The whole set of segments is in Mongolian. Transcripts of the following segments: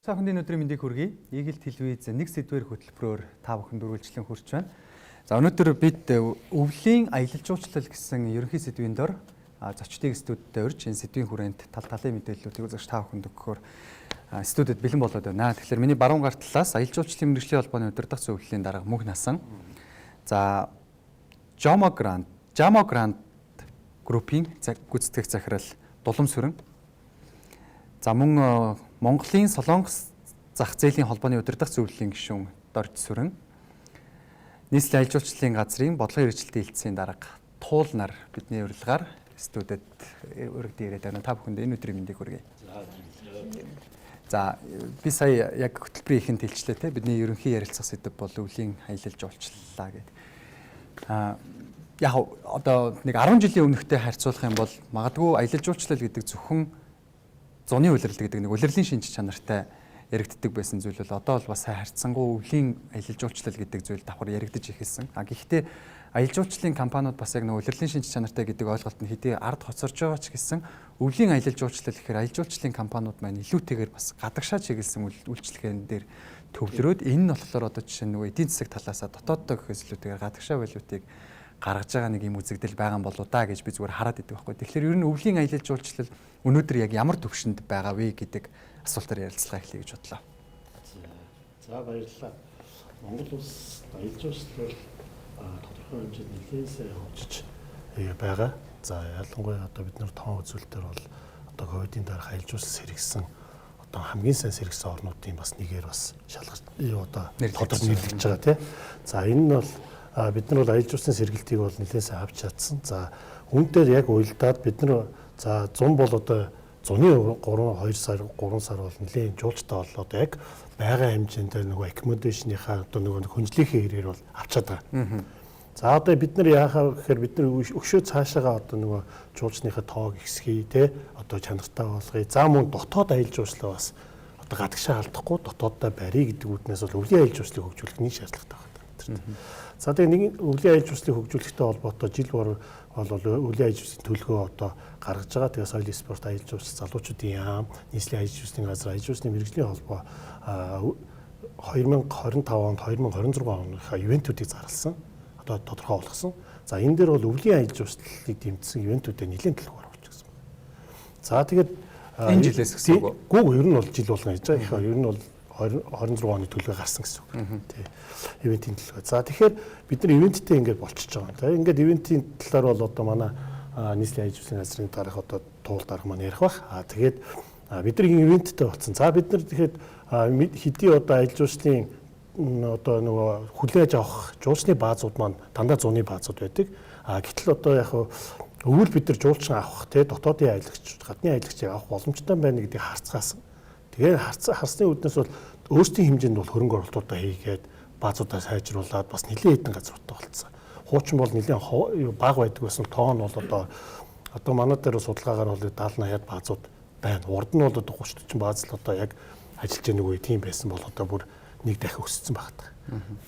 Та бүхэнд энэ өдрийн мэндийг хүргэе. Eagle телевиз нэг сэдвээр хөтөлбөрөөр та бүхэнд үргэлжлэн хүрч байна. За өнөөдөр бид өвлийн аялал жуулчлал гэсэн ерөнхий сэдвийн дор зочдын студидтэй урьж энэ сэдвийн хүрээнд талын мэдээллүүдийг зөвхөн та бүхэнд өгөхөөр студид бэлэн болоод байна. Тэгэхээр миний баруун гар талаас аялал жуулчлалын мэргэжлийн холбооны удирдах зөвлөлийн дарга Мөнх Насан. За Jamo Grant группийн гүйцэтгэх захирал Дулам Сүрэн. За мөн Монголын Солонгос зах зээлийн холбооны удирдах зөвлөлийн гишүүн Дорж Сүрэн, нийслэлийн аялал жуулчлалын газрын бодлогын хэрэгжилтийн элцсийн дарга Туул нар бидний урилгаар студид өргөдөд ирээд байна. Та бүхэнд энэ өдрийн мэндийг хүргэе. За би сая яг хөтөлбөрийн ихэнд хэлчлээ те бидний ерөнхий ярилцах сэдэв бол өвлийн аялал жуулчлалаа гэдэг. Яг одоо нэг 10 жилийн өмнөхтэй харьцуулах юм бол магадгүй аялал жуулчлал гэдэг зөвхөн зуны улирал гэдэг нэг улирлын шинж чанартай яригддаг байсан зүйл бол одоо бол бас харьцангуй өвлийн аялал жуулчлал гэдэг зүйл давхар яригдж эхэлсэн. Гэхдээ аялал жуулчлалын компаниуд бас яг нэг улирлын шинж чанартай гэдэг ойлголт нь хэдий ард хоцорж байгаа ч гэсэн өвлийн аялал жуулчлал гэхээр аялал жуулчлалын компаниуд маань илүүтэйгээр бас гадагшаа чиглэсэн үйлчлэгээн дээр төвлөрөөд энэ нь болохоор одоо жишээ нь нөгөө эдийн засаг талаас дотооддоо гэхээс илүүтэйгээр гадагшаа валютыг гаргаж байгаа нэг юм үзэгдэл байгаа юм болоо да гэж би зүгээр хараад идэв байхгүй. Тэгэхээр ер нь өвлийн аялал жуулчлал өнөөдөр яг ямар төвшөнд байгаа вэ гэдэг асуултаар ярилцлага эхлэе гэж бодлоо. За баярлалаа. Монгол улс аялал жуулчлал тодорхой хэмжээнд нэлээд сайн хөгжиж байгаа. За ялангуяа одоо бид нар тоон үзүүлэлтээр бол одоо ковидын дараах аялал жуулчлал сэргсэн одоо хамгийн сайн сэргсэн орнуудын бас нэгээр бас шалгаж одоо тодорхой нэрлэж байгаа тийм. За энэ нь бол бид нар бол аялал жуулчлалын сэргэлтийг бол нэлээд сайн авч чадсан. За үүнээр яг уялдаад бид нар за 100 бол одоо зуны 2 сар 3 сар бол нэлээд жуулчтай бол одоо яг байгаа хэмжээнд нөгөө accommodation-ийнхаа одоо нөгөө хүнжлийнхээ хэрэгээр бол авчаад байгаа. За одоо бид нар яахаа гэхээр бид нар өгшөө цаашаага одоо нөгөө жуулчныхаа тоог ихсгий те одоо чанартай болгоё. За мөн дотоод аялал жуулчлал бас одоо гадагшаа алдахгүй дотооддоо барья гэдэг үднээс бол өвлийн аялал жуулчлалыг хөгжүүлэх нэг шаардлагатай байна. За тэгээ нэг өвлийн аялал жуулчлалыг хөгжүүлэхтэй холбоотой жил бүр бол өвлийн аялал жуулчлалын төлөвлөгөө одоо гаргаж байгаа. Тэгээ соёл спорт аялал жуулчлал залуучуудын яам, нийслэлийн аялал жуулчлалын газар аялал жуулчлалын мэргэжлийн холбоо 2025 онд 2026 оныхаа ивентүүдийг зарласан. Одоо тодорхой болгосон. За энэ дээр бол өвлийн аялал жуулчлалыг дэмжсэн ивентүүдэд нэлээд төлөв оруулж гисэн байна. За тэгээд энэ жилээс гэсэн үг үү? Гүү ер нь бол жил болгоно гэж байгаа. Тэгэхээр ер нь бол 26 оны төлөвлөгөө гарсан гэсэн үг. Тий. Ивентийн төлөвлөгөө. За тэгэхээр бид нар ивенттэй ингээд болчихж байгаа. За ингээд ивентийн талаар бол одоо манай нийслэлийн аялал жуулчлалын газрын дарга одоо Туул дарга маань ярих бах. Тэгээд бид нар энэ ивенттэй болсон. За бид нар тэгэхэд хэдий одоо аялал жуулчлалын одоо нөгөө хүлээж авах жуулчны баазууд маань дандаа зуны баазууд байдаг. Гэтэл одоо яг өвөл бид нар жуулчин авах те дотоодын аялагч, гадны аялагчийг авах боломжтой байна гэдгийг харцгаасан. Тэгээд харсны үднээс бол өөрсдийн хэмжээнд бол хөрөнгө оруулалтуудаа хийгээд баазуудаа сайжруулад бас нэлээд хэдэн газруудтай болцсон. Хуучин бол нэлээд бага байдаг байсан тоон бол одоо манай дээр судалгаагаар бол 70-80 баазууд байна. Урд нь бол одоо 30-40 бааз л одоо яг ажиллаж байгаа нэг үе тийм байсан бол одоо бүр нэг дахин өссөн багтаа.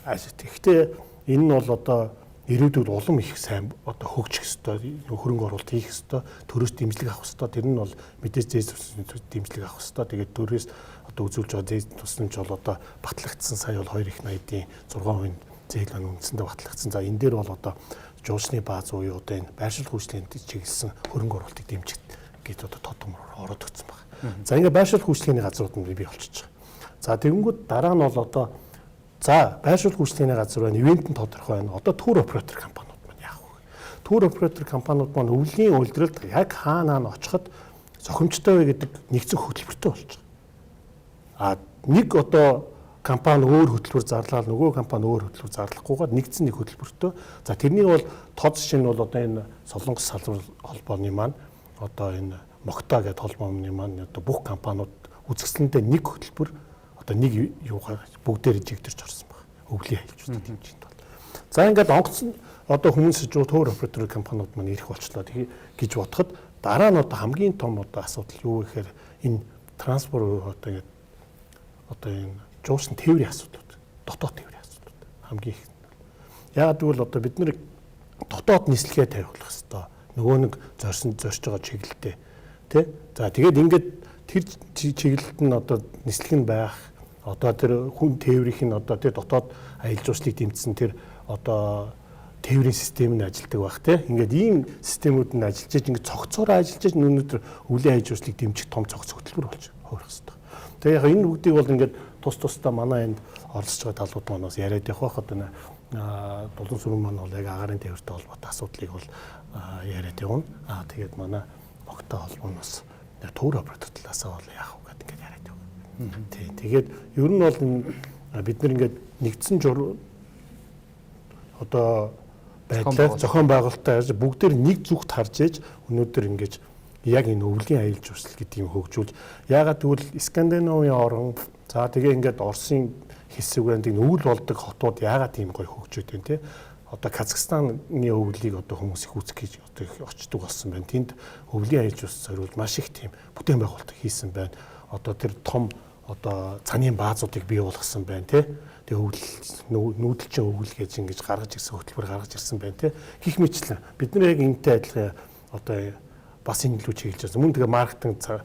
Тэгэхдээ энэ нь бол одоо ирээдүйд улам их сайн одоо хөгжих ёстой, хөрөнгө оруулалт хийх ёстой, төрөөс дэмжлэг авах ёстой. Тэр нь бол мэдээж зээл дэмжлэг авах ёстой. Тэгээд төрөөс одоо үзүүлж байгаа зээл тусламж бол одоо батлагдсан сая бол 2 их 80-ийн 6% зээл маань үндсэндээ батлагдсан. За энэ дээр бол одоо жуулчны бааз уу одоо энэ байршил хөгжлөнд чиглэсэн хөрөнгө оруулалтыг дэмжих гэдэг одоо тодмор ороод өгсөн байна. За ингээд байршил хөгжлөний газрууд нь бий болчихж байгаа. За тэгэнгүүт дараа нь бол одоо за байршил хөгжлөний газар байна, ивент нь тодорхой байна. Одоо тур оператор компаниуд маань яах вэ? Тур оператор компаниуд маань өвлийн үйлдвэрлэлд яг хаанаа нь очиход зохимжтой вэ гэдэг нэгэн хөтөлбөртэй болж байгаа. Нэг одоо компани өөр хөтөлбөр зарлаад нөгөө компани өөр хөтөлбөр зарлахгүйгээр нэгдсэн нэг хөтөлбөртэй. За тэрний бол тод жишээ нь бол одоо энэ Солонгос салбар холбооны маань одоо энэ Мокта гэдэг холбооны маань одоо бүх компаниуд үзэсгэлэнтэй нэг хөтөлбөр одоо нэг юугаар бүгдээр жигдэрч орсон баг. Өвлийн аялал жуулчлалын дэмжинд бол. За ингээд онгоцсон одоо хүмүүс тур оператор компаниуд маань ирэх болчлоо гэж бодоход дараа нь одоо хамгийн том одоо асуудал юу гэхээр энэ транспорт одоо энэ жуулчин тээврийн асуудлууд, дотоод тээврийн асуудлууд хамгийн их. Яагаад гэвэл одоо бид нэр дотоод нислэгээ тавиулах хэрэгтэй. Нөгөө нэг зорж байгаа чиглэлтэй тий. За тэгээд ингээд тэр чиглэлд нь одоо нислэг нь байх, одоо тэр хүн тээврийнх нь одоо тэр дотоод аялал жуулчлалыг дэмжсэн тэр одоо тээврийн систем нь ажилладаг байх тийм. Ингээд ийм системүүд нь ажиллаж иж ингээд цогцоороо ажиллаж иж өнөөдөр өвлийн аялал жуулчлалыг дэмжих том цогц хөтөлбөр болж хувирах хэрэгтэй. Тэгээ яг энэ бүгдийг бол ингээд тус-тусдаа манай энд оролцож байгаа талууд манаас яриад явах одоо нэ Дулаан сүрэн маань бол яг агаарын тээвэртэй холбоотой асуудлыг бол яриад явна. Тэгээд манай Богтой холбооноос төвөр оператор талаасаа бол яах вэ гэдэг ингээд яриад явна. Тий. Тэгээд ер нь бол бид нар ингээд нэгдсэн одоо байдлаар зохион байгуулалтаа яаж бүгдээр нэг зүгт харж ээж өнөөдөр ингэж яг энэ өвлийн аялал жуулчлал гэдэг юм хөгжүүлж яагаад гэвэл Скандинавын орн за тэгээ ингээд Оросын хэсэг энэ өвөл болдог хотууд яагаад тийм гоё хөгжөөд байна те одоо Казахстаны өвлийг одоо хүмүүс их үзэх гэж одоо очдөг болсон байна. Тэнд өвлийн аялал жуулчлал зориулж маш их тийм бүтээн байгуулалт хийсэн байна. Одоо тэр том одоо цанийн баазуудыг бий болгосон байна те. Тэгээ нүүдэлчин өвөл гэж ингэж гаргаж ирсэн хөтөлбөр гаргаж ирсэн байна те. Гэх мэтлэн бид нар яг энэтэй адилхан одоо бас энэ илүү чиглэж байгаа. Мөн тэгээ маркетинг зар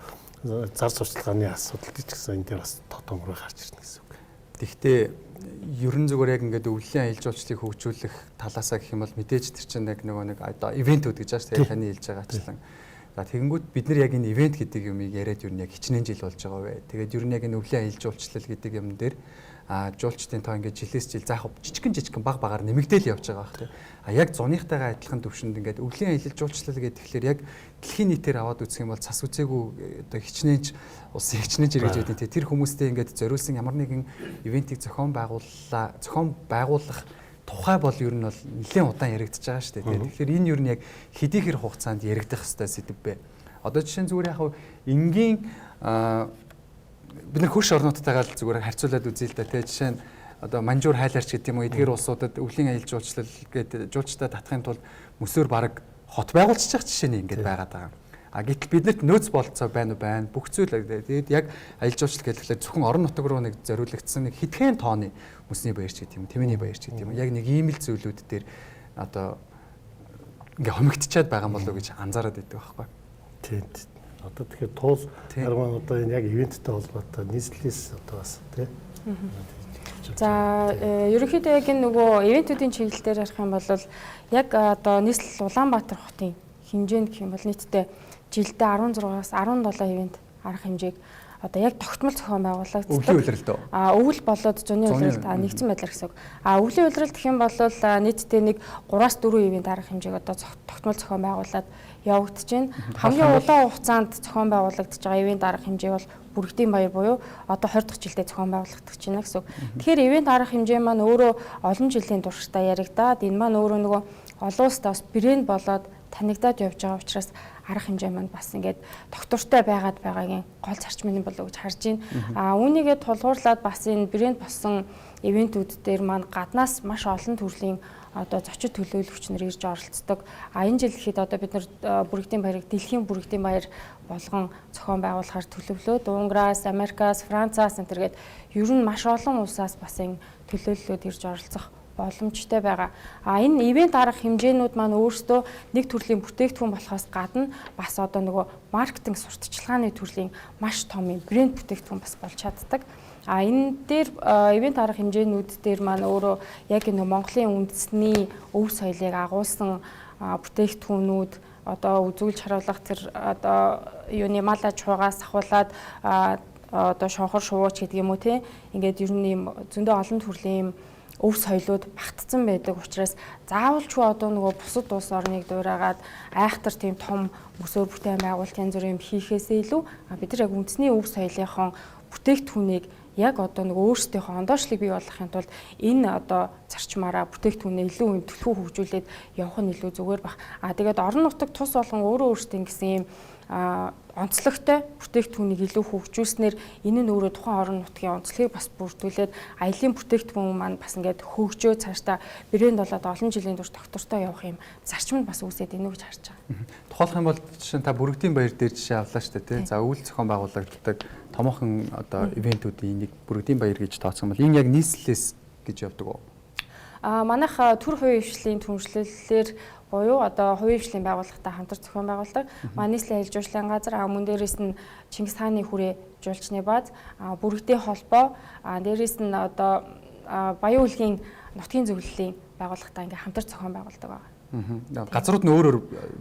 сурталчилгааны асуудал ч гэсэн энэ дээр бас тодомроо гарч ирнэ гэсэн үг. Тэгэхдээ ерөн зүгээр яг ингээд өвлийн аялал жуулчлалыг хөгжүүлэх талаасаа гэх юм бол мэдээж тэр чинь яг нэг одоо ивентүүд гэж байна шүү дээ. Таны хэлж байгаачлан. За тэгэнгүүт бид нар яг энэ ивент гэдэг юмыг яриад юу нэг хичнээн жил болж байгаа вэ. Тэгээд ер нь яг энэ өвлийн аялал жуулчлал гэдэг юм дээр жуулчдын тоо ингээд жилээс жил заах жижигэн баг багаар нэмэгдээл явж байгаа бах тий. Яг зуныхтайгаа адилхан төвшөнд ингээд өвлийн аялал жуулчлал гэхэлэр яг дэлхийн нийтээр аваад үзэх юм бол цас үзээгүй одоо хичнээнж улсын хичнээнж иргэж байдیں۔ Тэр хүмүүстэй ингээд зориулсан ямар нэгэн ивентийг зохион байгуулах тухай бол ер нь бол нэлээд удаан яригдчихэж байгаа шүү дээ. Тэгэхээр энэ ер нь яг хэдий хэр хугацаанд яригдах ёстой сэдв бэ? Одоо жишээ нь зүгээр яг энгийн бид нар хөрш орнуудтайгаа зүгээр харьцуулаад үзье л да. Тэгээ жишээ нь одоо Манжуур хайлаарч гэдэг юм уу эдгээр улсуудад өвлийн аялал жуулчлал гэдэг жуулчдаа татахын тулд мөсөөр бараг хот байгуулчих жишээ нь ингээд байгаад байгаа. Гэтэл биднэрт нөөц болцоо байна уу байна. Бүх зүйл тэгээд яг аялал жуулчлал гэхлээр зөвхөн орон нутаг руу нэг зориулагдсан нэг хэдхэн тооны мөсний баярч гэдэг юм, тэмээний баярч гэдэг юм. Яг нэг ийм л зүйлүүд дээр одоо ингээ хомигдчихад байгаа болов уу гэж анзаараад байдаг байхгүй. Тийм. Одоо тэгэхээр туул арман одоо энэ яг ивенттэй холбоотой нийслэлээс одоо бас тий. За ерөнхийдөө яг энэ нөгөө ивентүүдийн чиглэлээр ярих юм бол яг одоо нийслэл Улаанбаатар хотын хэмжээнд гэх юм бол нийтдээ жилдээ 16-аас 17 ивент арга хэмжээг одоо яг тогтмол зохион байгуулагддаг. Өвлийн улиралд уу? Өвөл болоод зуны улиралд нэгдсэн байдлаар гэсэн үг. Өвлийн улиралд гэх юм бол нийтдээ нэг 3-аас 4 ивент арга хэмжээг одоо тогтмол зохион байгуулад явагдаж байна. Хамгийн улаан хугацаанд зохион байгуулагдаж байгаа ивент арга хэмжээ бол Бүрэгдийн баяр буюу одоо 20 дахь жилдээ зохион байгуулагдаж байна гэсэн үг. Тэгэхээр ивент арга хэмжээ маань өөрөө олон жилийн туршдаа яригадаад энэ маань өөрөө нөгөө олон улсад бас брэнд болоод танигдаад явж байгаа учраас арга хэмжээ маань бас ингээд доктортой байгаад байгаагийн гол зарчмын болов гэж харж байна. Үүнийгээ тулгуурлаад бас энэ брэнд болсон ивентүүд дээр маань гаднаас маш олон төрлийн одоо зочид төлөөлөгч нар ирж оролцдог. Энэ жил гэхэд одоо бид нар Бүрэгдийн баярыг дэлхийн Бүрэгдийн баяр болгон зохион байгуулахаар төлөвлөөд Унграас, Америкаас, Францаас энтергээд ер нь маш олон улсаас бас энэ төлөөллөд ирж оролцох боломжтой байгаа. Энэ ивент арга хэмжээнүүд маань өөрсдөө нэг төрлийн бүтээгдэхүүн болохоос гадна бас одоо нөгөө маркетинг сурталчилгааны төрлийн маш том юм брэнд бүтээгдэхүүн бас болж чаддаг. Энэ дээр ивент арга хэмжээнүүд дээр маань өөрөө яг энэ Монголын үндэсний өв соёлыг агуулсан бүтээгдэхүүнүүд одоо үзүүлж харуулах тэр одоо юуны мал аж ахуйгаас ахуулаад одоо шонхор шувууч гэдэг юм уу те ингээд ер нь юм зөндөө олон төрлийн өв соёлууд багтцсан байдаг учраас заавалчгүй одоо нөгөө бусад улс орныг дуурайгаад айхтар тийм том мөсөөр бүтээн байгуулалт янз бүрийн хийхээсээ илүү бид нар яг үндэсний өв соёлынхон бүтээгдэхүүнийг яг одоо нэг өөрсдийнхөө ондоошлыг бий болгохын тулд энэ одоо зарчмаараа бүтээгдэхүүнээ илүү юм төлхөө хөгжүүлээд явах нь илүү зүгээр баг. Тэгээд орон нутаг тус болгон өөрөө өөрсдөө гэсэн юм онцлогтой бүтээгдэхүүнийг илүү хөгжүүлснээр энэ нь өөрөө тухайн орон нутгийн онцлогийг бас бүрдүүлээд аялын бүтээгдэхүүн маань бас ингээд хөгжөө цаашдаа брэнд болоод олон жилийн турш доктортой явах юм зарчим нь бас үүсээд инүү гэж харж байгаа. Тухайлх юм бол жишээ нь та Бүрэгдийн баяр дээр жишээ авлаа шүү дээ тий. За өвөл зохион байгуулагддаг томоохон одоо ивентүүдийн нэг Бүрэгдийн баяр гэж тооцсон бол энэ яг нийслэлээс гэж явдаг уу? Манайх төр хувийн хвшлийн түншлэлээр буюу одоо хувийн хвшлийн байгууллагатай хамтар зохион байгуулдаг. Манай нийслэлийн аялал жуулчлалын газар мөн дээрээс нь Чингис хааны хүрээ жуулчны бааз, бүрэгдээ холбоо, дээрээс нь одоо Баян үлгийн нутгийн зөвлөлийн байгууллагатай ингээ хамтар зохион байгуулдаг байна. Газрууд нь өөр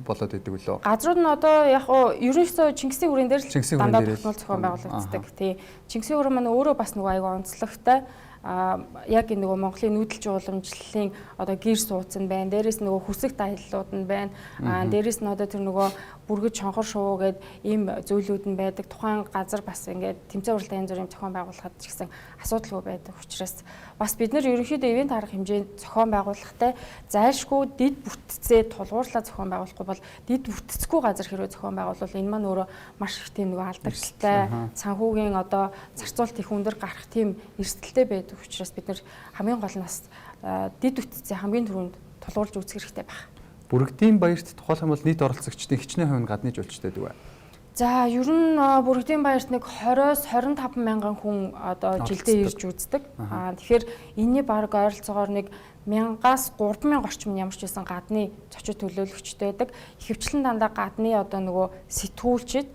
болоод идэг үлээ. Газрууд нь одоо яг ерөнхийдөө Чингисийн хүрээнд дээр л дандаа тогтмол зохион байгуулагддаг. Тий. Чингисийн хүрээ маань өөрөө бас нөгөө аяга онцлогтой. Яг энэ нөгөө Монголын нүүдэлч уламжлалын одоо гэр сууц нь байна. Дээрээс нөгөө хүсэгт аяллууд нь байна. Дээрээс нь одоо тэр нөгөө бүргэж шонхор шувуу гээд ийм зүйлүүд нь байдаг. Тухайн газар бас ингээд тэмцээн уралдаан янз бүрийн зохион байгуулахад ч гэсэн асуудалгүй байдаг учраас бас бид нар ерөнхийдөө ивент арга хэмжээнд зохион байгуулахтай зайлшгүй дид бүтцээ тулгуурлаа зохион байгуулахгүй бол дид бүтцгүй газар хэрвээ зохион байгуулвал энэ маань өөрөө маш их тийм нөгөө алдагчтай санхүүгийн одоо зарцуулалт их өндөр гарах тийм эрсдэлтэй байдаг учраас бид нар хамгийн гол нь бас дид бүтцээ хамгийн түрүүнд тулгуурлаж үзэх хэрэгтэй байна. Бүрэгдийн баярт тухайлх юм бол нийт оролцогчдын хичнээн хувь нь гадны жуулчтай дүү. За ер нь бүрэгдийн баярт нэг 20-с 25 мянган хүн одоо жилдээ ирж үздэг. Тэгэхээр энэний баг ойролцоогоор нэг 1000-аас 3000 орчим ямар ч байсан гадны зочид төлөөлөгчтэй байдаг. Ихэвчлэн дандаа гадны одоо нөгөө сэтгүүлчид,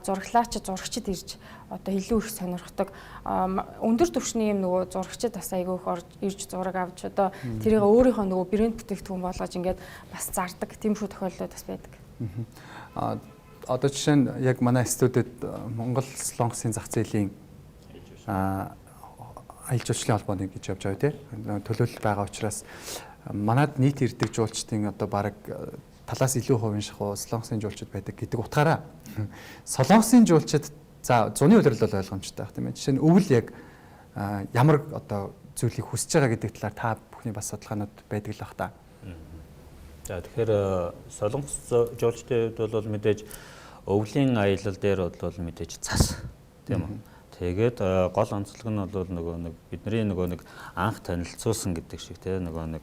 зураглаачид, зурагчид ирж одоо илүү их сонирхдаг. Өндөр түвшний юм нөгөө зурагчид бас айгүй их ирж зураг авч одоо тэрийг өөрийнхөө нөгөө брэнд бүтээгдэхүүн болгож ингээд бас зардаг. Тиймэрхүү тохиолдлууд бас байдаг. Одоо жишээ нь яг манай студид Монгол Солонгосын зах зээлийн аялал жуулчлалын холбооны гэж явж байгаа тийм төлөөлөл байгаа учраас манад нийт ирдэг жуулчдын одоо бараг талаас илүү хувийн шахуу Солонгосын жуулчид байдаг гэдэг утгаараа Солонгосын жуулчид за зуны улирал бол ойлгомжтой байх тийм ээ. Жишээ нь өвөл яг ямар одоо зүйлийг хүсэж байгаа гэдэг талаар та бүхний бас судалгаанууд байдаг л бах та. За тэгэхээр Солонгос жуулчдын хувьд бол мэдээж өвлийн аялал дээр бол мэдээж цас тийм үү. Тэгээд гол онцлог нь бол нөгөө бидний нөгөө анх танилцуулсан гэдэг шиг тийм нөгөө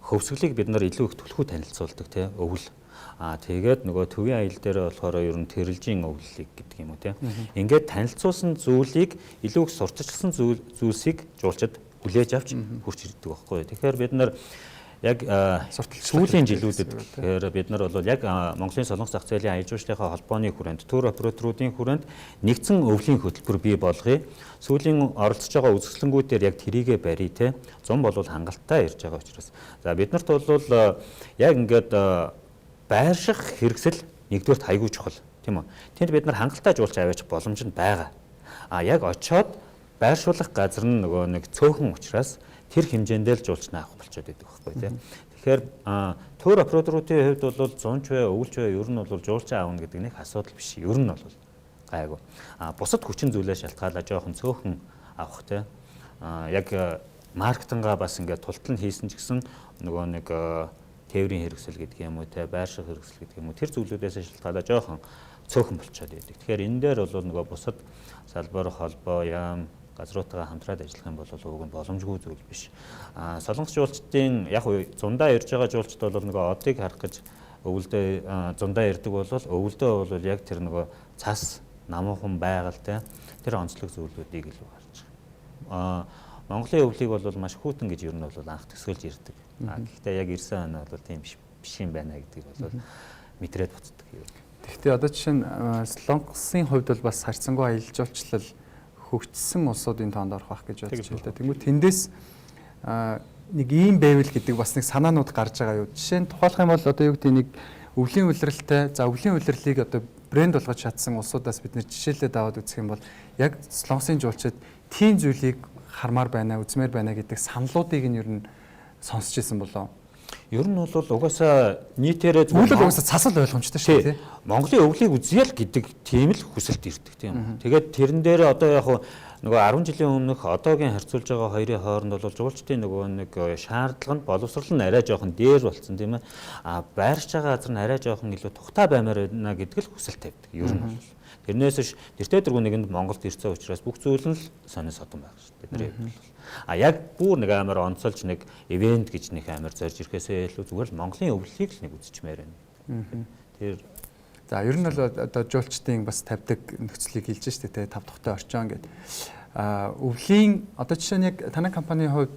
хөвсгөлийг бид нар илүү их түлхүү танилцуулдаг тийм өвөл. Тэгээд нөгөө төвийн аялал дээр болохоор ер нь тэрэлжийн өвлөлийг гэдэг юм уу тийм. Ингээд танилцуулсан зүйлийг илүү их сурталчилсан зүйлсийг жуулчид хүлээж авч хурц ирдэг байхгүй. Тэгэхээр бид нар яг сүүлийн жилүүдэд тэгэхээр бид нар бол яг Монголын Солонгос зах зээлийн аялал жуулчлалын холбооны хүрээнд тур операторуудын хүрээнд нэгдсэн өвлийн хөтөлбөр бий болгоё. Сүүлийн оролцож байгаа үзэсгэлэнгүүдээр яг тэрийгэ барья те. Зун бол хангалттай ирж байгаа учраас. За биднэрт бол яг ингээд байрших хэрэгсэл нэгдүгээрт хайгуу чухал тийм үү. Тэнд бид нар хангалттай жуулч аваач боломж нь байгаа. Яг очоод байршуулах газар нь нөгөө цөөхөн учраас тэр хэмжээндээ л жуулч наах болчиход байдаг байхгүй тийм. Тэгэхээр тур операторуудын хувьд бол зунч бай, өвөлч бай ер нь бол жуулч аавна гэдэг нэг асуудал биш. Ер нь бол гайгүй. Бусад хүчин зүйлээ шалтгаалаа жоохон цөөхөн авах тийм. Яг маркетингаа бас ингээд тултал нь хийсэн ч гэсэн нөгөө тээврийн хэрэгсэл гэдэг юм уу тийм, байрших хэрэгсэл гэдэг юм уу тэр зүйлүүдээс шалтгаалаа жоохон цөөхөн болчиход байдаг. Тэгэхээр энэ дээр бол нөгөө бусад салбар холбоо яам газруудтайгаа хамтраад ажиллах юм бол уг нь боломжгүй зүйл биш. Солонгос жуулчдын яг зундаа ирж байгаа жуулчд бол нөгөө одыг харах гэж өвөлдөө зундаа ирдэг бол өвөлдөө бол яг тэр нөгөө цас намуухан байгаль тэр онцлог зүйлүүдийг илүү харж байгаа. Монголын өвлийг бол маш хүүтэн гэж ер нь бол анх төсөөлж ирдэг. Гэхдээ яг ирсэн байна бол тийм биш юм байна гэдгийг бол мэдрээд буцдаг юм. Гэхдээ одоо жишээ нь Солонгосын хувьд бол бас харьцангуй аялал жуулчлал хөгжсөн улсуудын тоонд орох байх гэж бодож байна. Тэгмээ тэндээс нэг ийм байвал гэдэг бас нэг санаанууд гарч байгаа юу. Жишээ нь тухайлах юм бол одоо юу гэдэг нэг өвлийн улиралтай за өвлийн улирлыг одоо брэнд болгож чадсан улсуудаас бид нэр жишээлээд аваад үзэх юм бол яг Солонгосын жуулчид тийм зүйлийг хармаар байна, үзмээр байна гэдэг саналуудыг нь ер нь сонсч ирсэн болоо. Ер нь бол угаасаа нийтээрээ зүгээр угаасаа цасал ойлгомжтой шүү дээ. Монголын өвлийг үзье л гэдэг тийм л хүсэлт ирдэг тийм. Тэгээд тэрэн дээр одоо яг нөгөө 10 жилийн өмнөх одоогийн харьцуулж байгаа хоёрын хооронд бол жуулчдын нөгөө нэг шаардлага нь боловсрол нь арай жоохон дээр болцсон тийм ээ. Байрч байгаа газар нь арай жоохон илүү тухтай баймаар байна гэдэг л хүсэлт тавьдаг. Ер нь бол. Тэрнээс ш тэртээ дөрвөн нэгэнд Монголд ирсэн учраас бүх зүйл нь л сонир содон байх шүү дээ. Бидний хувьд. Яг бүр нэг амар онцолж нэг ивент гэж нэг амар зорж ирэхээсээ илүү зүгээр л Монголын өвлөлийг л нэг үзчихмээр байна. Тэр за ер нь бол одоо жуулчдын бас тавьдаг нөхцөлийг хэлж штэ тэ 5 дахьтай орчоон гэдэг. Өвлийн одоо жишээ нь яг танай компанийн хувьд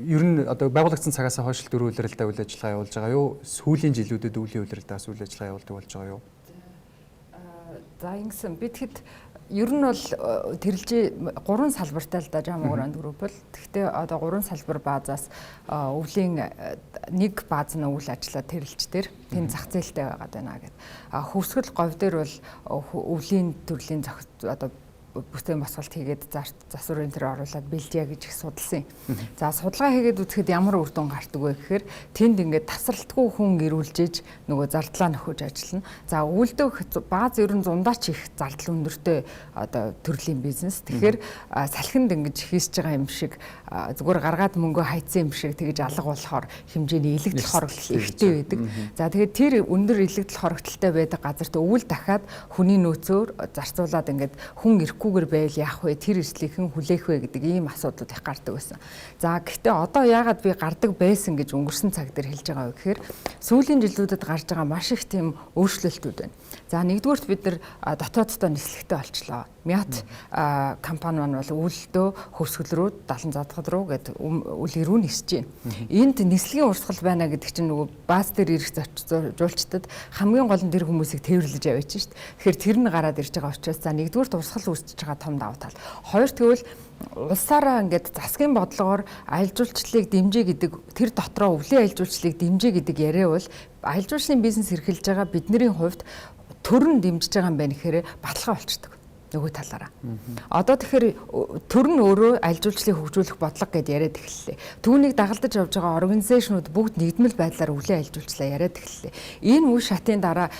ер нь одоо байгуулагдсан цагаас хойш дөрвөн улиралдаа үйл ажиллагаа явуулж байгаа юу? Сүүлийн жилүүдэд үлийн улиралдаас үйл ажиллагаа явуулдаг болж байгаа юу? За ингэсэн бид хэд ер нь бол тэрэлжээ 3 салбартай л да Жамгоранд групп бол. Гэхдээ одоо 3 салбар баазаас өвлийн нэг бааз нь үйл ажиллагаа тэрэлжтэр тэн зах зээлтэй байгаад байна гэдэг. Хөвсгөл говь дээр бол өвлийн төрлийн одоо бүтээн босголт хийгээд засварын тэр оруулаад бэлдээ гэж их судалсан. За судалгаа хийгээд үзэхэд ямар үр дүн гардаг вэ гэхээр тэнд ингээд тасралтгүй хүн ирүүлжээж нөгөө зардлаа нөхөж ажиллана. За үйлдэх бааз ер нь зундаач их зардал өндөртэй одоо төрлийн бизнес. Тэгэхээр салхинд ингэж хийсэж байгаа юм шиг зүгээр гаргаад мөнгө хайцсан юм шиг тэгэж алга болохоор хэмжээний илэгдэл хорогдол ихтэй байдаг. За тэгээд тэр өндөр илэгдэл хорогдолтой байдаг газарт өвөл дахиад хүний нөөцөөр зарцуулаад ингээд хүн гүгэр байл яах вэ? Тэр эрсдлийнхэн хүлээх вэ гэдэг ийм асуудлууд их гардаг байсан. За гэхдээ одоо яагаад би гардаг байсан гэж өнгөрсөн цаг дээр хэлж байгаа вэ гэхээр сүүлийн жилүүдэд гарч байгаа маш их тийм өөрчлөлтүүд байна. За нэгдүгürt бид нар дотооддоо нислэгтэй болчлоо. Мят компани маань бол үйлдөө хөвсгөл рүү 70 задгад руу гэдэг үл рүү нисэж байна. Энд нислэгийн урсгал байна гэдэг чинь нөгөө бааз дээр ирэх жуулчдад хамгийн гол нь тэр хүмүүсийг тээвэрлэж аваач шүү дээ. Тэгэхээр тэр нь гараад ирж байгаа учраас за нэгдүгürt урсгал үүсэж байгаа том давуу тал. Хоёр тэгвэл улсаараа ингээд засгийн бодлогоор аялал жуулчлалыг дэмжиж гэдэг тэр дотроо өвлийн аялал жуулчлалыг дэмжиж гэдэг яриа бол аялал жуулчлалын бизнес эрхэлж байгаа бидний хувьд төрн дэмжиж байгаа юм байна гэхээр баталгаа болчдөг. Нөгөө талаараа. Одоо тэгэхээр төр нь өөрөө аялал жуулчлалыг хөгжүүлэх бодлого гэдээ яриад эхэллээ. Түүнийг дагалдаж явж байгаа организашнууд бүгд нэгдмэл байдлаар өвлийн аялал жуулчлалаа яриад эхэллээ. Энэ үе шатын дараа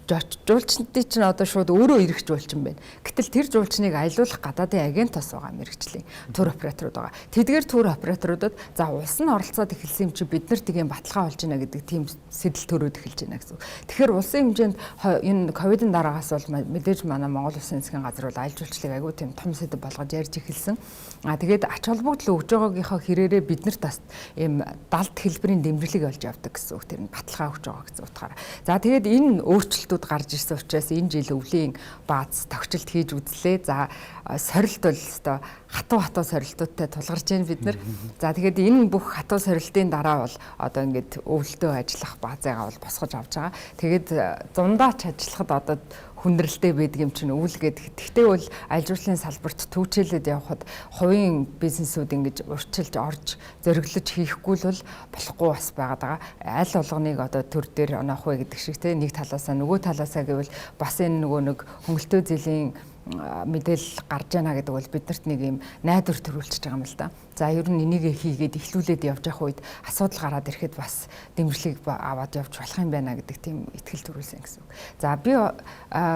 жуулчдын чинь одоо шууд өөрөө ирэх жуулчин байна. Гэтэл тэр жуулчныг аялуулах гадаадын агентос байгаа мэрэгжлийн тур операторууд байгаа. Тэдгээр тур операторуудад за улс нь оролцоод эхэлсэн юм чи бид нар тийм баталгаа болж байна гэдэг тийм сэтэл төрөөд эхэлж байна гэсэн. Тэгэхээр улсын хэмжээнд энэ ковидын дараагаас бол мэдээж манай Монгол Улсын засгийн газар бол аялал жуулчлалыг айгүй тийм том сэтэл болгож ярьж эхэлсэн. Тэгээд ач холбогдол өгж байгаагийнхаа хэрээрээ бид нарт бас ийм далд хэлбэрийн дэмжлэг олж явдаг гэсэн үг. Тэр нь баталгаа өгж байгаа гэсэн утгаараа. За тэгээд энэ өөрчлөлтүүд гарч ирсэн учраас энэ жил өвлийн бааз тогтчлт хийж үзлээ. За сорилт бол өстой хатуу сорилтуудтай тулгарч байна бид нар. За тэгээд энэ бүх хатуу сорилтын дараа бол одоо ингээд өвлөлтөө ажиллах баазыгаа бол босгож авч байгаа. Тэгээд зундаач ажиллахад одоо хүндрэлтэй байдаг юм чинь өвөл гэдэг. Тэгтээ бол аялал жуулчлалын салбарт төвчээлээд явхад хувийн бизнесүүд ингэж урьдчилж орж зориглож хийхгүй л болохгүй бас байгаад байгаа. Аль болгоныг одоо төр дээр оноох вэ гэдэг шиг те нэг талаасаа нөгөө талаасаа гэвэл бас энэ нөгөө нэг хөнгөлтөө зэлийн мэдээлэл гарч яана гэдэг бол биднэрт нэг юм найдвар төрүүлчихэж байгаа юм л да. За ер нь энийг хийгээд эхлүүлээд явж явах үед асуудал гараад ирэхэд бас дэмжлэг аваад явж болох юм байна гэдэг тийм итгэл төрүүлсэн гэсэн үг. За би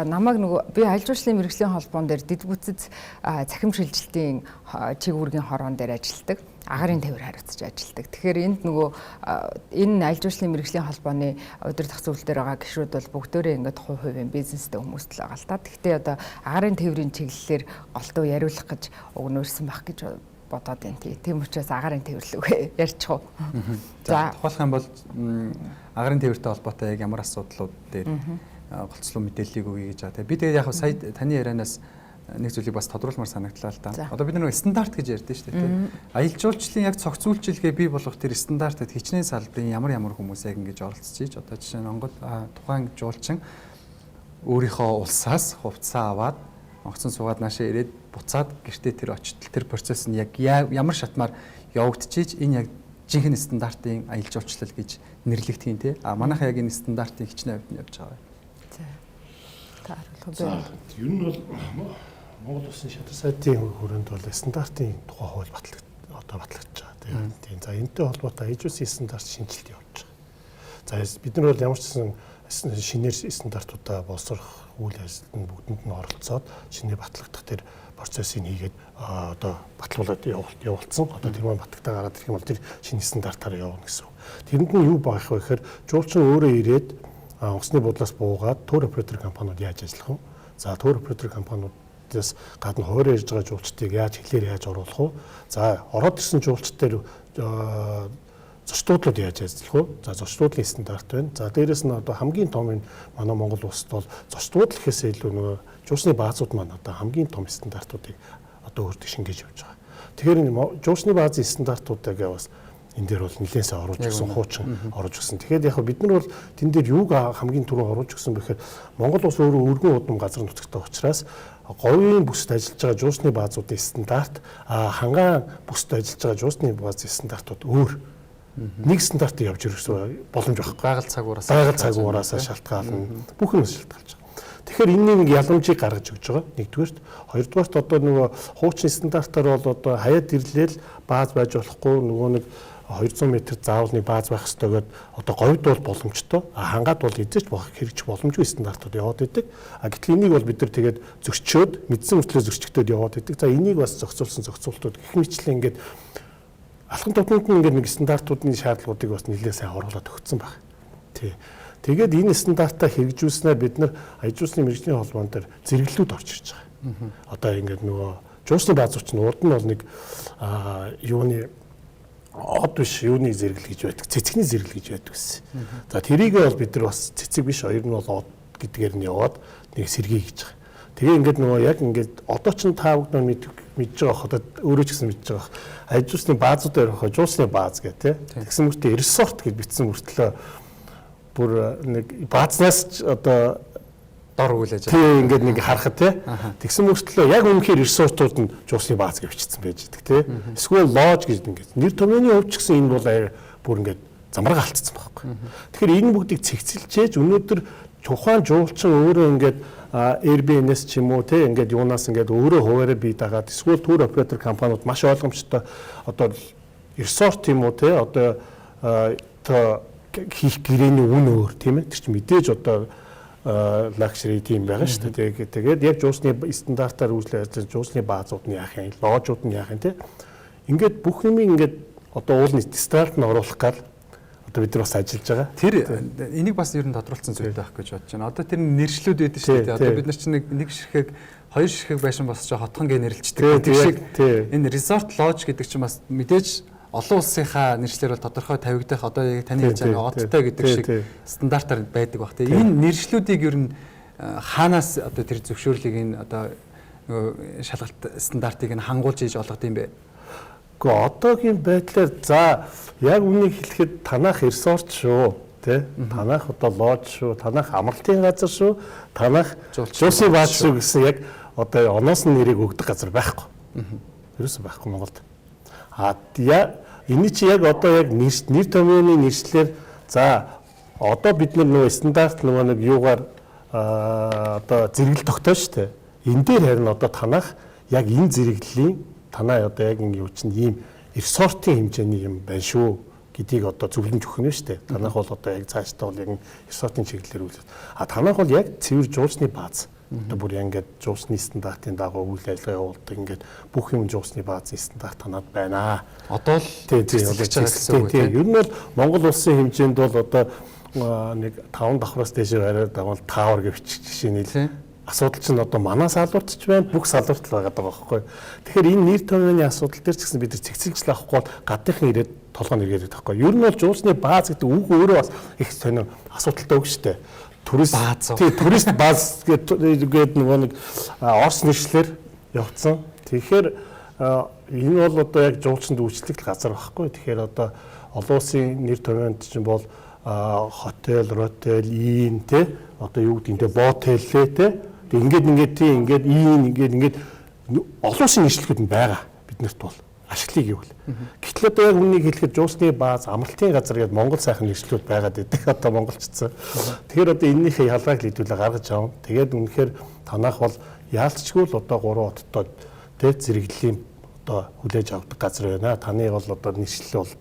намайг би аялал жуулчлалын мэргэжлийн холбоон дээр дэд бүтц цахим шилжилтийн чиг үүргийн хорвон дээр ажилладаг. Агарын тээвэр хариуцж ажилладаг. Тэгэхээр энд нөгөө энэ аялал жуулчлалын мэргэжлийн холбооны удирдах зөвлөлтөөр байгаа гишүүд бол бүгдөө ингээд хувийн бизнестэй хүмүүс л байгаа л та. Гэхдээ одоо агарын тээврийн чиглэлээр голдуу яриулах гэж өгнөрсөн байх гэж бодоод байна. Тийм учраас агарын тээвэрлэг ярьчих уу. За тухайлах юм бол агарын тээвэртэй холбоотой яг ямар асуудлууд дээр голцлоо мэдээллийг өгье гэж байгаа. Би тэгээд яг сая таны ярианаас нэг зүйлийг бас тодруулмаар санагдлаа л да. Одоо бид нэг стандарт гэж ярьдэн шүү дээ. Аялал жуулчлалын яг цогцүүлжилгээ бий болгох тэр стандартад хичнээн салбарын ямар хүмүүс яг ингэж оролцож ийж одоо жишээ нь Монгол тухайн жуулчин өөрийнхөө улсаас хувцас аваад онгоцон суугаад наашаа ирээд буцаад гэртээ тэр очтол тэр процесс нь яг ямар шатмаар явагдчихийж энэ яг жинхэнэ стандартын аялал жуулчлал гэж нэрлэгдэх юм те. Манайхаа яг энэ стандартын хичнээн хувьд нь явж байгаа. За тааруулах бай. Ер нь бол Монгол Улсын шатар сайтын хүрээнд бол стандартын тухай хууль батлагдаж байгаа. Тийм. За энэтэй холбоотой ээжүүсийн стандарт шинжилт явуулж байгаа. За бид нар бол ямар ч шинээр стандартуудаа боловсрох үйл ажиллагаанд бүгдэнд нь оролцоод шинээр батлагдах тэр процессыг хийгээд одоо батлуулаад явуулсан. Одоо тэр маань батлагтаа гараад ирэх юм бол тэр шинэ стандартаар явна гэсэн. Тэрэнд нь юу байх вэ гэхээр жуулчин өөрөө ирээд онгоцны буудлаас буугаад тур оператор компаниуд яаж ажиллах вэ? За тур оператор компаниудаас гадна хойроо ирж байгаа жуулчдыг яаж оруулах вэ? За ороод ирсэн жуулчд дээр зочдлууд яаж ажиллах вэ? За зочдлын стандарт байна. За дээрэс нь одоо хамгийн том нь манай Монгол улсад бол зочдлууд гэхээс илүү нөгөө жуулчны баазууд маань одоо хамгийн том стандартуудыг одоо өөртөө шингээж явж байгаа. Тэгэхээр жуучны баазын стандартуудыг бас энэ дээр бол нэлээсээ оруулж өгсөн, хуучин оруулж өгсөн. Тэгэхээр яг бид нар бол тэн дээр юуг хамгийн түрүү оруулж өгсөн бэхээр Монгол улс өөрөө өргөн удам газар нутагтай учраас говийн бүсд ажиллаж байгаа жуучны баазуудын стандарт хангаан бүсд ажиллаж байгаа жуучны баазын стандартууд өөр. Нэг стандартыг явж ирэх боломж байхгүй. Байгаль цагуураас шалтгаална. Бүх юмс шалтгаалж байгаа. Тэгэхээр энэ нэг яламжийг гаргаж өгч байгаа. Нэгдүгээрт, хоёрдугаарт одоо нөгөө хуучны стандартаар бол одоо хаяад ирлээл бааз байж болохгүй нөгөө нэг 200 м заавалны бааз байх ёстой гэдэг одоо говьд бол боломжтой. Хангаад бол эзэж хэрэгжих боломжгүй стандартууд яваад идэг. Гэтэл энийг бол бид нар тэгээд зөрчөөд мэдсэн мөртлөө зөрчигдөд яваад идэг. За энийг бас зохицуулсан зохицуултууд гэх мэтлэн ингээд алхам тутамд ингээд нэг стандартуудын шаардлагуудыг бас нэлээд сайн оруулаад өгсөн баг. Тий. Тэгээд энэ стандартаа хэрэгжүүлснээр бид нар аж ахуйн мэргэжлийн холбоон дээр зэрэглэлүүд орж ирж байгаа. Одоо ингээд нөгөө жуучны баазууч нь урд нь бол нэг юуны од биш юуны зэрэглэл гэж байдаг. Цэцэгний зэрэглэл гэж байдаг гэсэн. За тэрийг бол бид нар бас цэцэг биш хоёр нь бол од гэдгээр нь яваад нэг сэргий хийж байгаа. Тэгээ ингээд нөгөө яг ингээд одоо ч та бүгд мэдж байгаа хот өөрөө ч гэсэн мэдж байгаа. Аж ахуйн баазуудаар явах жуучны бааз гэх тээ. Тэгсэн мөртөө ресорт гэж бичсэн мөртлөө бүр нэг баазнаас одоо дор үгүүлж байгаа. Тийм ингээд нэг харахад тий. Тэгсэн мөртлөө яг үнэхээр ресурсууд нь жуусны бааз гэж бичсэн байж байгаа тий. Эсвэл лож гэж ингээд нэр томьёоны хувьд ч гэсэн энэ бол бүр ингээд замраг алдсан байхгүй. Тэгэхээр энэ бүгдийг цэгцэлжээж өнөөдөр тухайн жуулчин өөрөө ингээд Airbnb-с ч юм уу тий ингээд юунаас ингээд өөрөө хуваараа бий дагаад эсвэл тур оператор компаниуд маш ойлгомжтой одоо ресорт юм уу тий одоо хийх гэрээний үн өөр тийм ээ. Тэр чинь мэдээж одоо лакшери тийм байгаа шүү дээ. Тэгээд яг жуусны стандартаар үйлчлүүлж жуусны баазууд нь яах юм, ложууд нь яах юм те. Ингээд бүх юм ингээд одоо уулын стандарт нь оруулах гал одоо бид нар бас ажиллаж байгаа. Тэр энийг бас ер нь тодруулсан зүйл байх гэж бодож байна. Одоо тэр нэршлүүд байдаг шүү дээ. Одоо бид нар чинь нэг ширхэг хоёр ширхэг байшин босч хотхон гэ нэрлэлцдэг. Тэр шиг энэ resort lodge гэдэг чинь бас мэдээж олон улсынхаа нэршлэр бол тодорхой тавигдах одоо яг таны хэлж байгаа одтой гэдэг шиг стандартаар байдаг баг. Тэгээ энэ нэршлүүдийг ер нь хаанаас одоо тэр зөвшөөрлийг энэ одоо шалгалт стандартыг нь хангуулж ийж олгох юм бэ? Гэхдээ одоогийн байдлаар за яг үнийг хэлэхэд танах ресорт шүү тий танах одоо лодж шүү танах амралтын газар шүү танах жуулчны бааз шүү гэсэн яг одоо оноос нь нэрийг өгдөг газар байхгүй. Ерөөсөө байхгүй Монголд. Энэ чи яг одоо яг нэр томьёоны нэршлэр за одоо бид нөгөө стандарт нөгөө нэг юугаар одоо зэрэгэл тогтооно шүү дээ. Энэ дээр харин одоо танах яг энэ зэрэглэлийн танаа одоо яг ингэ юу чинь ийм ресортын хэмжээний юм байна шүү гэдгийг одоо зөвлөмж өгөх нь шүү дээ. Танах бол одоо яг цаашдаа бол яг ресортын чиглэлээр үйл. Танах бол яг цэвэр жуучны бааз. Одоо бүр ингээд жуусны стандартын дагуу үйл ажиллагаа явуулдаг ингээд бүх юм жуусны баазын стандарт танаад байна. Одоо л тийм ер нь бол Монгол улсын хэмжээнд бол одоо нэг 5 давхраас дээш бариад давал таавар гэж жишээ нийл асуудал чинь одоо манай салбарт ч байна бүх салбарт л байгаа байхгүй. Тэгэхээр энэ нэр томьёоны асуудал дээр ч гэсэн бид нар цэгцэлж авахгүй бол гадныхан ирээд толгой нэргээд байхгүй. Ер нь бол жуусны бааз гэдэг үг өөрөө бас их сонир асуудалтай үг шүү дээ. Турист бааз гэдэг нөгөө нэг орс нэршлэр явцсан. Тэгэхээр энэ бол одоо яг жуулчанд үйлчлэх газар байхгүй. Тэгэхээр одоо олон улсын нэр томьёонд чинь бол хотел, ротел, ийн те одоо юу гэдэг нь ботеллээ те. Ингээд ингээд олон улсын нэршлэгүүд нь байгаа биднэрт бол ашиглыг юу вэ? Гэтэл одоо яг үнийг хэлэхэд жуусны бааз, амралтын газар гэдэг Монгол сайхан нэршлүүд байгаад байдаг одоо монголчцсан. Тэгэхээр одоо энэнийхээ ялгааг нийтүүлээ гаргаж авна. Тэгээд үнэхээр танах бол яалтчгүй л одоо 3 хоттой зэрэглэлийн одоо хүлээж авдаг газар байна. Таны бол одоо нэршлэл бол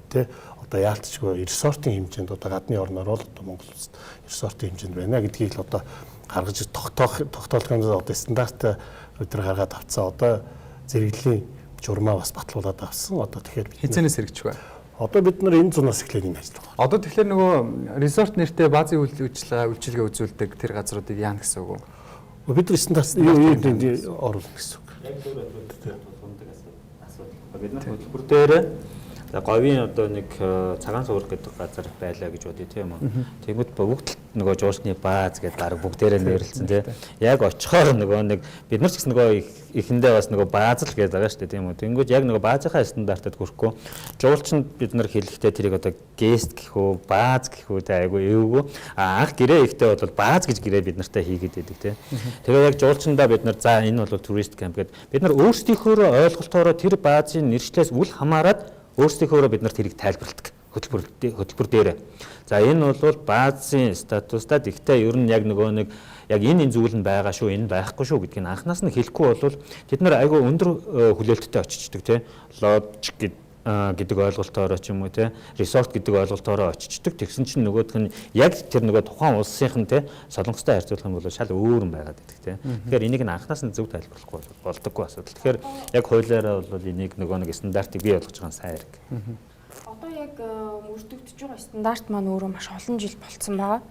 одоо яалтчгүй ресортын хэмжээнд одоо гадны орноор бол одоо Монгол улсад ресортын хэмжээнд байна гэдгийг л одоо гаргаж тогтоолгын одоо стандарт өдөр гаргаад авцсан. Одоо зэрэглэлийн журмаа бас батлуулаад авсан. Одоо тэгэхээр хизэнээс хэрэгжих бай. Одоо бид нар энэ зунаас эхлээд энэ ажил байгаа. Одоо тэгэхээр нөгөө resort нэртэй баазын үйлчилгээ үзүүлдэг тэр газруудыг яана гэсэн үг үү? Бид нар стандарт юу оруулах гэсэн үг. Яг зөв асуудал бид нар хөтөлбөр дээр За говийн одоо нэг цагаан суурх гэдэг газар байлаа гэж бодъё тийм үү. Тэгмэд бүгд нөгөө жуулчны бааз гэдэг дарга бүгдээрээ нэрлэлсэн тийм. Яг очихоор нөгөө нэг бид нар ч гэсэн нөгөө эхэндээ бас нөгөө бааз л гэдэг байгаа шүү дээ тийм үү. Тэнгүүд яг нөгөө баазынхаа стандартад хүрэхгүй жуулчнд бид нар хэлэхдээ тэрийг одоо гест гэх үү, бааз гэх үү тэ айгу эвгүй. Анх гэрээ ихтэй бол бааз гэж гэрээ бид нартай хийгээд байдаг тийм. Тэгээ яг жуулчндаа бид нар за энэ бол турист камп гэдэг бид нар өөрсдийнхөө ойлголтоороо тэр баазын нэршлээс үл хамааран өөрсдийнхөө бид нарт тэрийг тайлбарладаг хөтөлбөр дээр. За энэ бол баазын статустад ихтэй ер нь яг нөгөө нэг яг энэ зүйл нь байгаа шүү, энэ байхгүй шүү гэдгийг анханаас нь хэлэхгүй бол тэд нар айгүй өндөр хүлээлттэй очичдаг тийм. Лодж гэдэг ойлголтоороо ч юм уу тийм, resort гэдэг ойлголтоороо очичдаг. Тэгсэн чинь нөгөөх нь яг тэр нөгөө тухайн улсынх нь тийм солонгостой харьцуулах юм бол шал өөр юм байгаад байдаг тийм. Тэгэхээр энийг нь анханаас нь зөв тайлбарлахгүй болдоггүй асуудал. Тэгэхээр яг хуулиараа бол энийг нөгөө нэг стандартыг бий болгож байгаа нь сайн хэрэг. Одоо яг мөрдөгдөж байгаа стандарт маань өөрөө маш олон жил болцсон байгаа.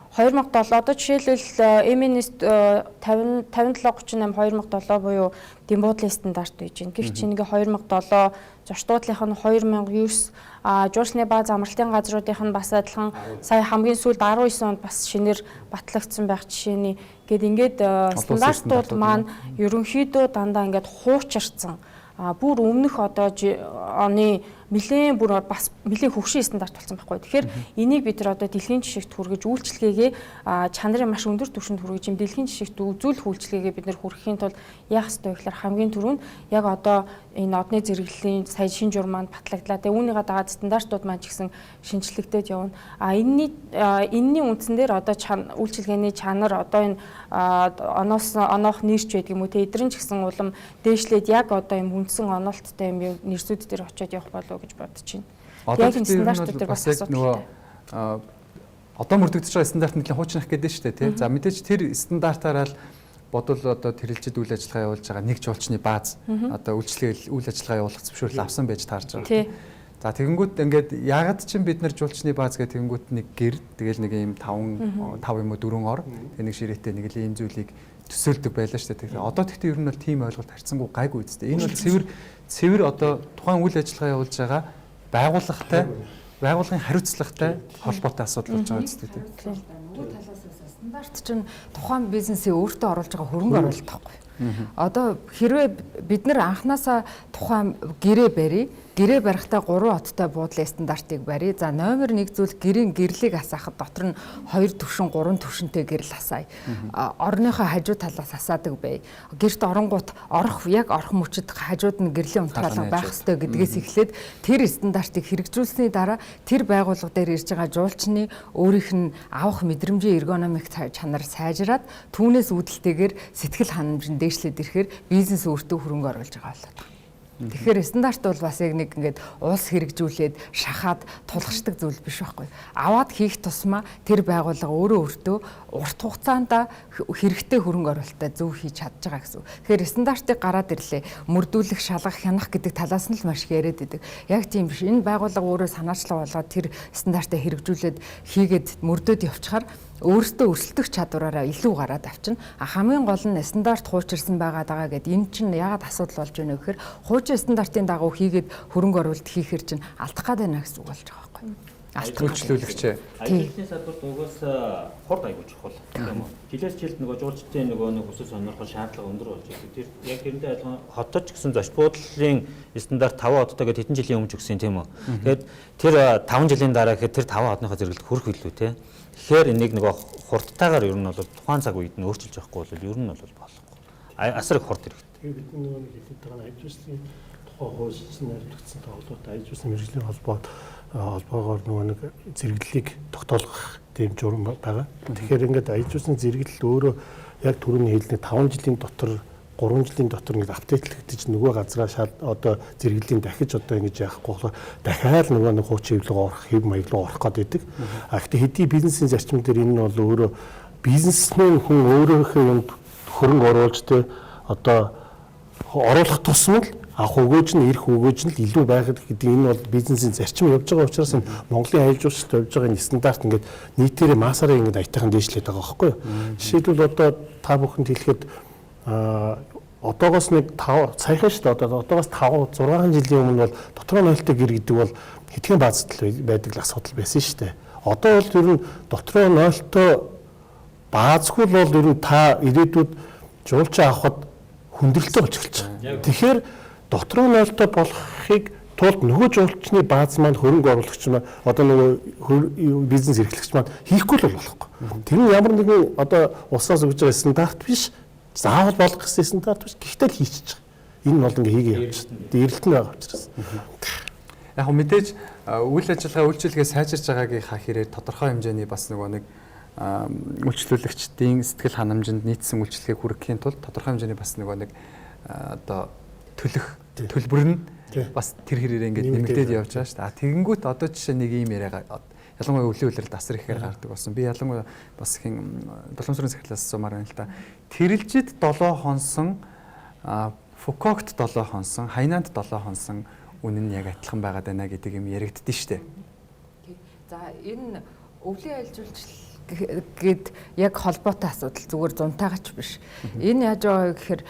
2007 одоо жишээлбэл MNS 5738 2007 буюу Димбуудлын стандарт байж байна. Гэвч нэг 2007 зочдуудлынх нь 2009 жуулчны бааз амралтын газруудынх нь бас адилхан сая хамгийн сүүлд 19 онд бас шинээр батлагдсан байх жишээний ингээд стандартууд маань ерөнхийдөө дандаа ингээд хуучирсан. Бүр өмнөх одоо оны нэлээд бүр бас нэлээд хөгшин стандарт болсон байхгүй. Тэгэхээр энийг бид нар одоо дэлхийн жишгт хүргэж үйлчлэгээгээ чанарын маш өндөр түвшинд хүргэж юм дэлхийн жишгт үзүүлэх үйлчлэгээгээ бид нар хүргэхийн тулд яах ёстой вэ гэхээр хамгийн түрүүнд яг одоо энэ одны зэрэглэлийн сая шинэ журам маань батлагдлаа. Тэгээ үүнийгээ дагаад стандартууд маань ч гэсэн шинжлэгдээд явна. Энэний үндсэн дээр одоо үйлчлэгээний чанар одоо энэ оноох нэрч байдаг юм уу те эдрэн ч гэсэн улам дээшлээд яг одоо юм үндсэн онолттой юм нэрсүүд дээр очиод явах болов гэж бодож байна. Яг энэ стандартууд дээр бас асуудал. Одоо мөрдөгдөж байгаа стандарт нь хуучнах гэдэг шүү дээ тий. За мэдээж тэр стандартаараа л бодвол одоо тэрэлжид үйл ажиллагаа явуулж байгаа нэг жуулчны бааз одоо үйлчлэгээ үйл ажиллагаа явуулах зөвшөөрөл авсан байж таарж байгаа. За тэгэнгүүт ингээд ягаад ч бид нар жуулчны бааз гэх тэгэнгүүт нэг гэр тэгэл нэг ийм 5 юм уу 4 ор нэг ширээтэй нэг л ийм зүйлийг төсөөлдөг байлаа шүү дээ. Одоо тэгтээ ер нь бол тийм ойлголт харьцангуй гайгүй үстэй. Энэ бол цэвэр одоо тухайн үйл ажиллагаа явуулж байгаа байгууллагын хариуцлагатай холбоотой асуудал болж байгаа үстэй. Дүү талаас стандарт чинь тухайн бизнесээ өөртөө оруулж байгаа хөрөнгө оруулалт байхгүй. Одоо хэрвээ бид нар анханасаа тухайн гэрээ барья. Гэрээ барихтаа 3 оттой буудлын стандартыг барья. За номер 1 зүйл гэрийн гэрлийг асаахад дотор нь 2 төвшин 3 төвшинтэй гэрэл асаая. Орныхоо хажуу талаас асаадаг бай. Гэрт оронгууд яг орох мөчөд хажууд нь гэрлийн унтраалга байх ёстой гэдгээс эхлээд тэр стандартыг хэрэгжүүлсэний дараа тэр байгууллага дээр ирж байгаа жуулчны өөрийнх нь авах мэдрэмжийн эргономик чанар сайжраад түүнээс үүдэлтэйгээр сэтгэл ханамж нь дээшлээд ирэхээр бизнес өөртөө хөрөнгө оруулж байгаа болоод байна. Тэгэхээр стандарт бол бас яг нэг ингээд улс хэрэгжүүлээд шахаад тулгашдаг зүйл биш байхгүй. Аваад хийх тусмаа тэр байгууллага өөртөө урт хугацаанд хэрэгтэй хөрөнгө оруулалтаа зөв хийж чадж байгаа гэсэн. Тэгэхээр стандартыг гараад ирлээ. Мөрдүүлэх, шалгах, хянах гэдэг талаас нь л маш их яриад байдаг. Яг тийм биш. Энэ байгууллага өөрөө санаачлал болгоод тэр стандартаа хэрэгжүүлээд хийгээд мөрдөөд явчихаар өөртөө өрсөлдөх чадвараараа илүү гараад авчна. Хамгийн гол нь стандарт хуучирсан байгаа гэдэг энэ чинь яагаад асуудал болж байна вэ гэхээр хуучин стандартын дагуу хийгээд хөрөнгө оруулалт хийхэр чинь алдах гад байна гэсэн үг болж байгаа байхгүй юу? Үйлчлүүлэгчээ. Ажилтны салбарт угаасаа хурд аягүй чухал тийм үү? Жилээс жилд нөгөө жуулчдын нөгөө нэг хүсэл сонирхол шаардлага өндөр болж байгаа. Тэр яг тэрнтэй адилхан хотод ч гэсэн зоч буудлын стандарт 5 одтой гэдэг хэдэн жилийн өмнө өгсөн тийм үү? Тэгээд тэр 5 жилийн дараа гэхэд тэр 5 одныхоо зэрэгэлд хүрэх билүү тийм. Тэгэхээр энийг нөгөө хурдтайгаар ер нь бол тухайн цаг үед нь өөрчилж явахгүй бол ер нь бол болохгүй. Асар их хурд хэрэгтэй. Тэгээ бидний нөгөө нэг хэлээд байгаа нь ажилчны тухай хуулиас нэрлэгдсэн тоглолт ажилчны мэргэжлийн холбоогоор нөгөө нэг зэрэглэлийг тогтоолгох тийм журам байгаа. Тэгэхээр ингээд ажилчны зэрэглэл өөрөө яг түрүүний хэлний 5 жилийн дотор 3 жилийн дотор ингээд апдейтлэгдэж нөгөө газраа одоо зэрэглэлийн дахиж одоо ингэж яахгүй дахиад нөгөө нэг хуучин хэвлэг орох хэв маяг руу орох гэдэг. Гэхдээ хэдий бизнесийн зарчим дээр энэ нь бол өөрөө бизнесмен хүн өөрийнхөө юмд хөрөнгө оруулж тэ одоо оруулах тусмал авах өгөөж нь ирэх өгөөж нь илүү байгаад гэдэг энэ бол бизнесийн зарчим явж байгаа учраас энэ Монголын аялал жуулчлалд явж байгаа энэ стандарт ингээд нийтээрээ масаараа ингээд аятайхан дээшлээд байгаа байхгүй юу. Жишээлбэл одоо та бүхэнд хэлэхэд одоогоос нэг 5 саяхан шүү дээ одоогоос 5 6 жилийн өмнө бол дотроо нойлтой гэр гэдэг бол хэдхэн баазтал байдаг л асуудал байсан шүү дээ. Одоо бол ер нь дотроо нойлтой баазгүй бол ер нь та ирээдүйд жуулчаа авахд хүндрэлтэй болж эхэлж байгаа. Тэгэхээр дотроо нойлтой болохыг тулд нөгөө жуулчны бааз маань хөрөнгө оруулагч маань одоо нөгөө бизнес эрхлэгч маань хийхгүй л болохгүй. Тэр нь ямар нэгэн одоо улсаас өгж байгаа стандарт биш, заавал болох гэсэн стандарт биш. Гэхдээ л хийчихэж байгаа. Энэ бол ингээ хийгээ явж байна. Дээрлэлт нь байгаа учраас. Яг хөө мэдээж үйл ажиллагаа үйлчилгээ сайжирч байгаагийнхаа хэрээр тодорхой хэмжээний бас нөгөө нэг үйлчлүүлэгчдийн сэтгэл ханамжинд нийцсэн үйлчлэгийг хүргэхийн тулд тодорхой хэмжээний бас нөгөө нэг одоо төлбөр нь бас тэр хэрээр ингээд нэмэгдээд явж байгаа шүү дээ. Тэгэнгүүт одоо жишээ нэг юм яриага ялангуяа өвлийн үйлрэлд асар ихээр гардаг болсон. Би ялангуяа бас хин Долоомсрын сахилаас сумаар байна л да. Тэрэлжид 7 хонсон, Фукогт 7 хонсон, Хайнанд 7 хонсон үнэн нь яг адилхан байгаад байна гэдэг юм яригддээ шүү дээ. За энэ өвлийн аялал жуулчлал гээд яг холбоотой асуудал зүгээр зунтаагач биш. Энэ яаж байгаа гэхээр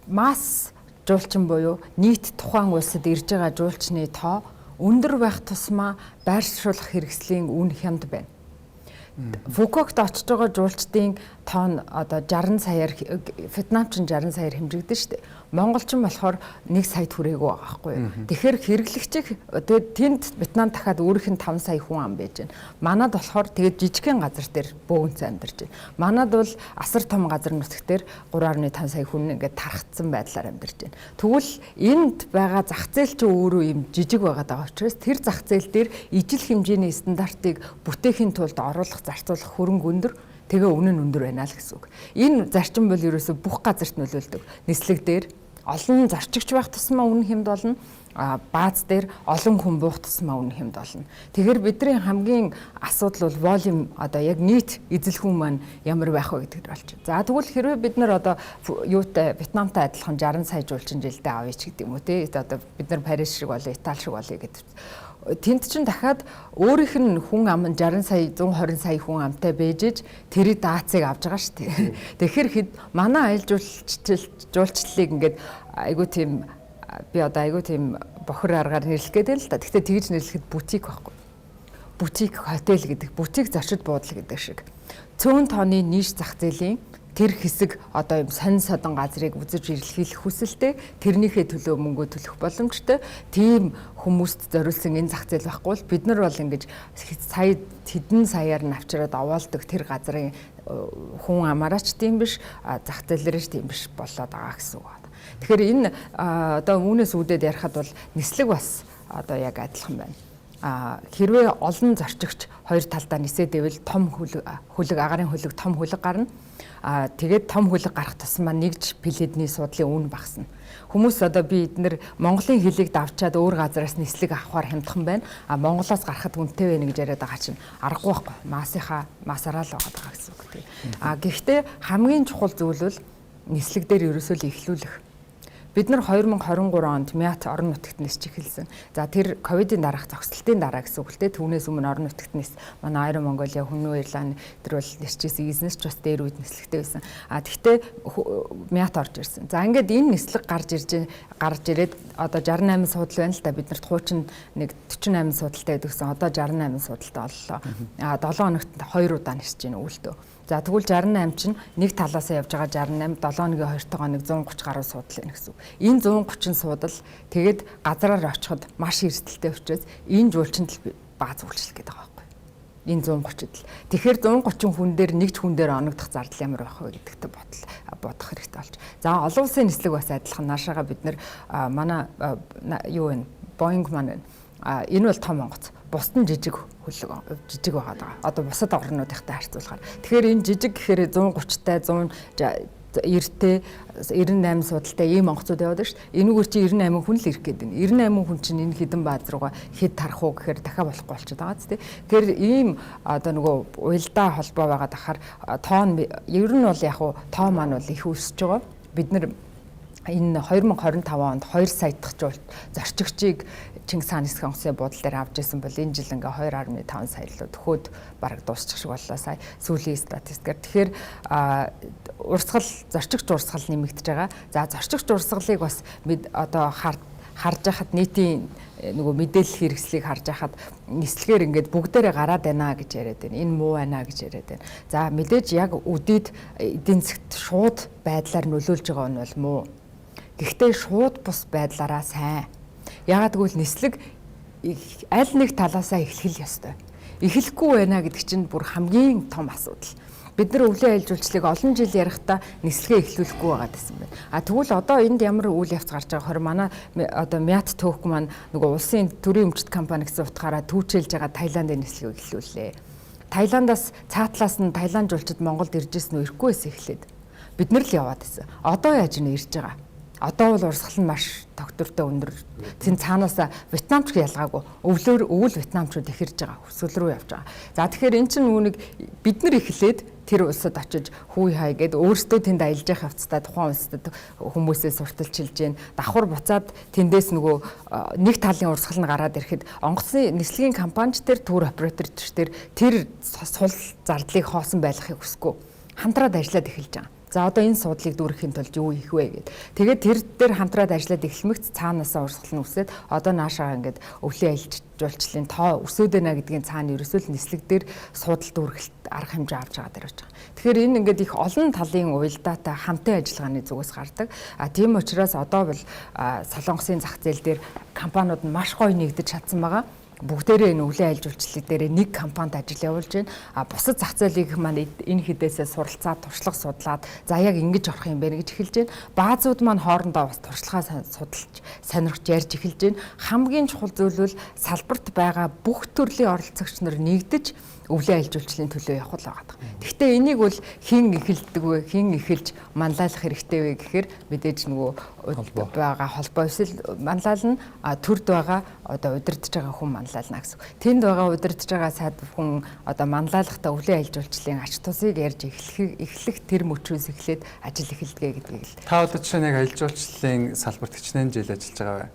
масс жуулчин буюу нийт тухайн улсад ирж байгаа жуулчны тоо өндөр байх тусмаа байршуулах хэрэгслийн үн хямд байна. Фукогт очиж байгаа жуулчдын тоо нь одоо 60 саяар Вьетнамч 60 саяар хэмжигдэн шүү дээ. Монголчин болохоор 1 сая хүрээгүй байгаа байхгүй юу. Тэгэхээр хэрэглэгчийг тэгээд тэнд Вьетнам дахиад өөрийнх нь 5 сая хүн ам байж байна. Манад болохоор тэгээд жижигхэн газар дээр бөөнцөө амьдарч байна. Манад бол асар том газар нутгтэр 3.5 сая хүн ингээд тархацсан байдлаар амьдарч байна. Тэгвэл энд байгаа зах зээл чинь өөрөө юм жижиг байгаа учраас тэр зах зээл дээр ижил хэмжээний стандартыг бүтээхийн тулд оруулах зарцуулах хөрөнгө өндөр тэгээ үнэн өндөр байна л гэсэн үг. Энэ зарчим бол ерөөсө бүх газарт нөлөөлдөг. Нислэг дээр олон зарчигч байх тусмаа үнэн хэмд болно. Бааз дээр олон хүн буух тусмаа үнэн хэмд болно. Тэгэхээр бидний хамгийн асуудал бол волюм одоо яг нийт эзэл хүн маань ямар байх вэ гэдэгт болж байна. За тэгвэл хэрвээ бид нар одоо юутай Вьетнамтай адилхан 60 сая жуулчин жилдээ авъя ч гэдэг юм уу те одоо бид нар Парис шиг болоо Итали шиг болъё гэдэг. Тэнд чинь дахиад өөрийнх нь хүн ам 60 сая 120 сая хүн амтай бэжэж тэрийг даацыг авч байгаа шүү дээ. Тэгэхээр манай аялал жуулчлалыг ингээд айгуу тийм би одоо айгуу тийм бохир аргаар нэрлэх гэдэг л да. Гэхдээ тэгж нэрлэхэд бутик байхгүй. Бутик хотел гэдэг, бутик зочид буудлал гэдэг шиг. Цөөн тооны нийш зах зээлийн тэр хэсэг одоо юм сонин содон газрыг үзэж ирэлхийлэх хүсэлтэй тэрнийхээ төлөө мөнгө төлөх боломжтой тийм хүмүүст зориулсан энэ зах зээл байхгүй бол бид нар бол ингэж сая хэдэн саяар нь авчираад овоолдог тэр газрын хүн амаараач тийм биш зах зээлээрч тийм биш болоод байгаа гэсэн үг байна. Тэгэхээр энэ одоо үүнээс үүдээд ярихад бол нислэг бас одоо яг адилхан байна. Хэрвээ олон зорчигч хоёр талдаа нисэдэвэл том хөлөг агарын хөлөг том хөлөг гарна. Тэгээд том хөлөг гарах тусмаа нэгж пледний суудлын үн багасна. Хүмүүс одоо би эднэр Монголын хөлийг давчаад өөр газараас нислэг авахар хямдхан байна. Монголоос гарахад үнэтэй байна гэж яриад байгаа чинь аргагүй байхгүй. Масаараа л байгаа гэсэн үг тийм. Гэхдээ хамгийн чухал зүйл бол нислэг дээр ерөөсөө л эхлүүлэх. Бид нар 2023 онд Мят орон нутагт нисч эхэлсэн. За тэр ковидын дараах зогсолтын дараа гэсэн үгтэй түүнээс өмнө орон нутагт нис манай Iron Mongolia Хүннү Ирланд тэр бол нисчихсэн эзнес ч бас дээр үед нислэгтэй байсан. Тэгтээ Мят орж ирсэн. За ингээд энэ нислэг гарч ирээд одоо 68 судал байна л да бид нарт хуучин нэг 48 судалтай гэдгсэн. Одоо 68 судалтай боллоо. 7 хоногт 2 удаа нисэж гин өвөлтөө. За тэгвэл 68 чинь нэг талаасаа явж байгаа 68 7 өдрийн 2 тагоо нэг 130 гаруй судал байна гэсэн. Энэ 130 судал тэгээд газраар очиход маш эрсдэлтэй учраас энэ жуулчинд л бааз үйлчлэх гэдэг байгаа байхгүй. Энэ 130-д л. Тэгэхээр 130 хүн дээр нэгж хүн дээр оногдох зардал ямар байх вэ гэдэгт бодох хэрэгтэй болж. За олон улсын нислэг бас адилхан наашаага бид нар манай юу вэ? Boeing маань энэ бол том онгоц. Бусд нь жижиг байгаа даа. Одоо бусад орнуудынхтай харьцуулахаар. Тэгэхээр энэ жижиг гэхээр 130-тай 190-тэй 98 судалтай ийм онгоцууд яваад шүү дээ. Энэгээр чи 98 хүн л ирэх гээд байна. 98 хүн чинь энэ хідэн бааз руугаа хэд тарах уу гэхээр дахиад болохгүй болчиход байгаа зү. Тэгэхээр ийм одоо нөгөө уялдаа холбоо байгаа дахаар тоо нь ер нь бол яг уу тоо маань бол их өсөж байгаа. Бид нар энэ 2025 онд 2 сая дахь зорчигчийг Чингис хааны эсхийг онгоцны буудлын дээр авч ирсэн бол энэ жил ингээ 2.5 сая руу төхөөд бараг дуусчих шиг боллоо сая сүүлийн статистикээр. Тэгэхээр урсгал зорчигч урсгал нэмэгдэж байгаа. За зорчигч урсгалыг бас одоо харж байхад нийтийн нөгөө мэдээлэл хэрэгслийг харж байхад нислэгээр ингээд бүгдээрээ гараад байна гэж яриад байна. Энэ муу байна гэж яриад байна. За мэдээж яг үдийд эдийн засгт шууд байдлаар нөлөөлж байгаа нь бол муу. Гэхдээ шууд бус байдлаараа сайн. Ягаад гэвэл нислэг аль нэг талаасаа эхлэх ёстой. Эхлэхгүй байна гэдэг чинь бүр хамгийн том асуудал. Бид нар өвлийн аялал жуулчлалыг олон жил ярихдаа нислэгээ эхлүүлэхгүй байгаад байсан байна. Тэгвэл одоо энд ямар үйл явц гарч байгаа хөр манай одоо Мят Төвк маань нөгөө улсын төрийн өмчт компани гэсэн утгаараа түүчилж байгаа Таиландын нислэгийг эхлүүллээ. Таиландаас цаатлаас нь Таиланд жуулчид Монголд ирж ирсэн үеэхгүй байсан эхлээд бид нар л яваад байсан. Одоо яаж нэ ирж байгаа? Одоо бол урсгал нь маш тогтвортой өндөр. Тэн цаанаасаа Вьетнамч ялгаагүй. Өвөл Вьетнамчууд ихэрж байгаа. Өсгөл рүү явж байгаа. За тэгэхээр эн чинь үүнийг бид нар эхлээд тэр улсад очиж хүй хай гэд өөрсдөө тэнд аялж явах явцдаа тухайн улсад хүмүүсээ сурталчилж гин давхар буцаад тэндээс нөгөө нэг талын урсгал нь гараад ирэхэд онгоцны нислэгийн компанич тэр тур операторч тэр сул зардлыг хоосон байлгахыг хүсэхгүй хамтраад ажиллаад эхэлж байгаа. За одоо энэ суудлыг дүүрэхийн тулд юу хийх вэ гэд. Тэгээд тэр дээр хамтраад ажиллаад эхлэмэгц цаанаасаа урсгал нь үсээд одоо наашаа ингээд өвлийн аялал жуулчлалын тоо өсөөд байна гэдгийн цаана ерөөсөө л нислэг дээр суудал дүүргэлт арга хэмжээ авч байгаа дэр байж байгаа. Тэгэхээр энэ ингээд их олон талын уялдаатай хамтын ажиллагааны зүгээс гардаг. Тийм учраас одоо бол Солонгосын зах зээл дээр компаниуд нь маш гоё нэгдэж чадсан байгаа. Бүгдээрээ энэ өвлийн аялал жуулчлалын дээр нэг компанид ажил явуулж байна. Бусад зах зээлийг маань энэ хэдээсээ суралцаад, туршлага судлаад за яг ингэж орох юм бэ гэж эхэлж байна. Баазууд маань хоорондоо бас туршлагаа судалж, сонирхож ярьж эхэлж байна. Хамгийн чухал зүйл бол салбарт байгаа бүх төрлийн оролцогч нар нэгдэж өвлийн аялал жуулчлалын төлөө явах л байгаа. Гэхдээ энийг бол хэн эхэлдэг вэ? Хэн эхэлж манлайлах хэрэгтэй вэ гэхээр мэдээж нөгөө байгаа холбоо эсвэл манлайлна төрд байгаа одоо удирдах байгаа хүн манлайлна гэсэн. Тэнд байгаа удирдах байгаа сайд хүн одоо манлайлахтаа өвлийн аялал жуулчлалын ач тусыг ярьж эхлэх тэр мөчөөс эхлээд ажил эхэлдэг гэдгийг л. Та одоо жишээ нь яг аялал жуулчлалын салбарт хичнээн жил ажиллаж байгаа бай.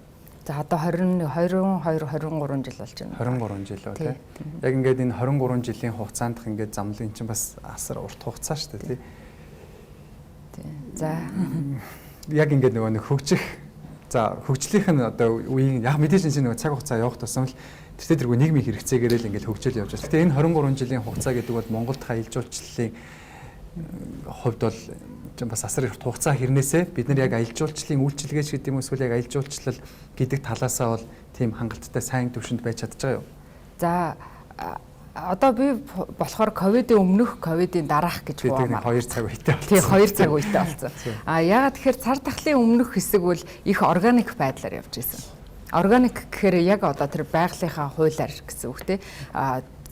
За одоо 22-23 жил болж байна. 23 жил үү тий. Яг ингээд энэ 23 жилийн хугацаанд ингээд замлын чинь бас асар урт хугацаа шүү дээ тий. За яг ингээд нөгөө нэг хөгжих за хөгжлийнх нь одоо үеийн яг мэдээж энэ нөгөө цаг хугацаа явах тусам л тэртээ нийгмийн хэрэгцээгээр л ингээд хөгжил явж байна. Гэтэ энэ 23 жилийн хугацаа гэдэг бол Монголд аялал жуулчлалын хувьд бол бас асар их хугацаа хэрнээсээ бид нар яг аялал жуулчлалын үйлчилгээч гэдэг юм эсвэл яг аялал жуулчлал гэдэг талаасаа бол тийм хангалттай сайн төвшөнд байж чадж байгаа юу? За одоо би болохоор ковидын өмнөх ковидын дараах гэж боомаар 2 цаг үетэй болсон. Тийм 2 цаг үетэй болсон. Ягаад тэгэхээр цар тахлын өмнөх хэсэг бол их органик байдлаар явж исэн. Органик гэхээр яг одоо тэр байгалийнхаа хуулиар гэсэн үг те.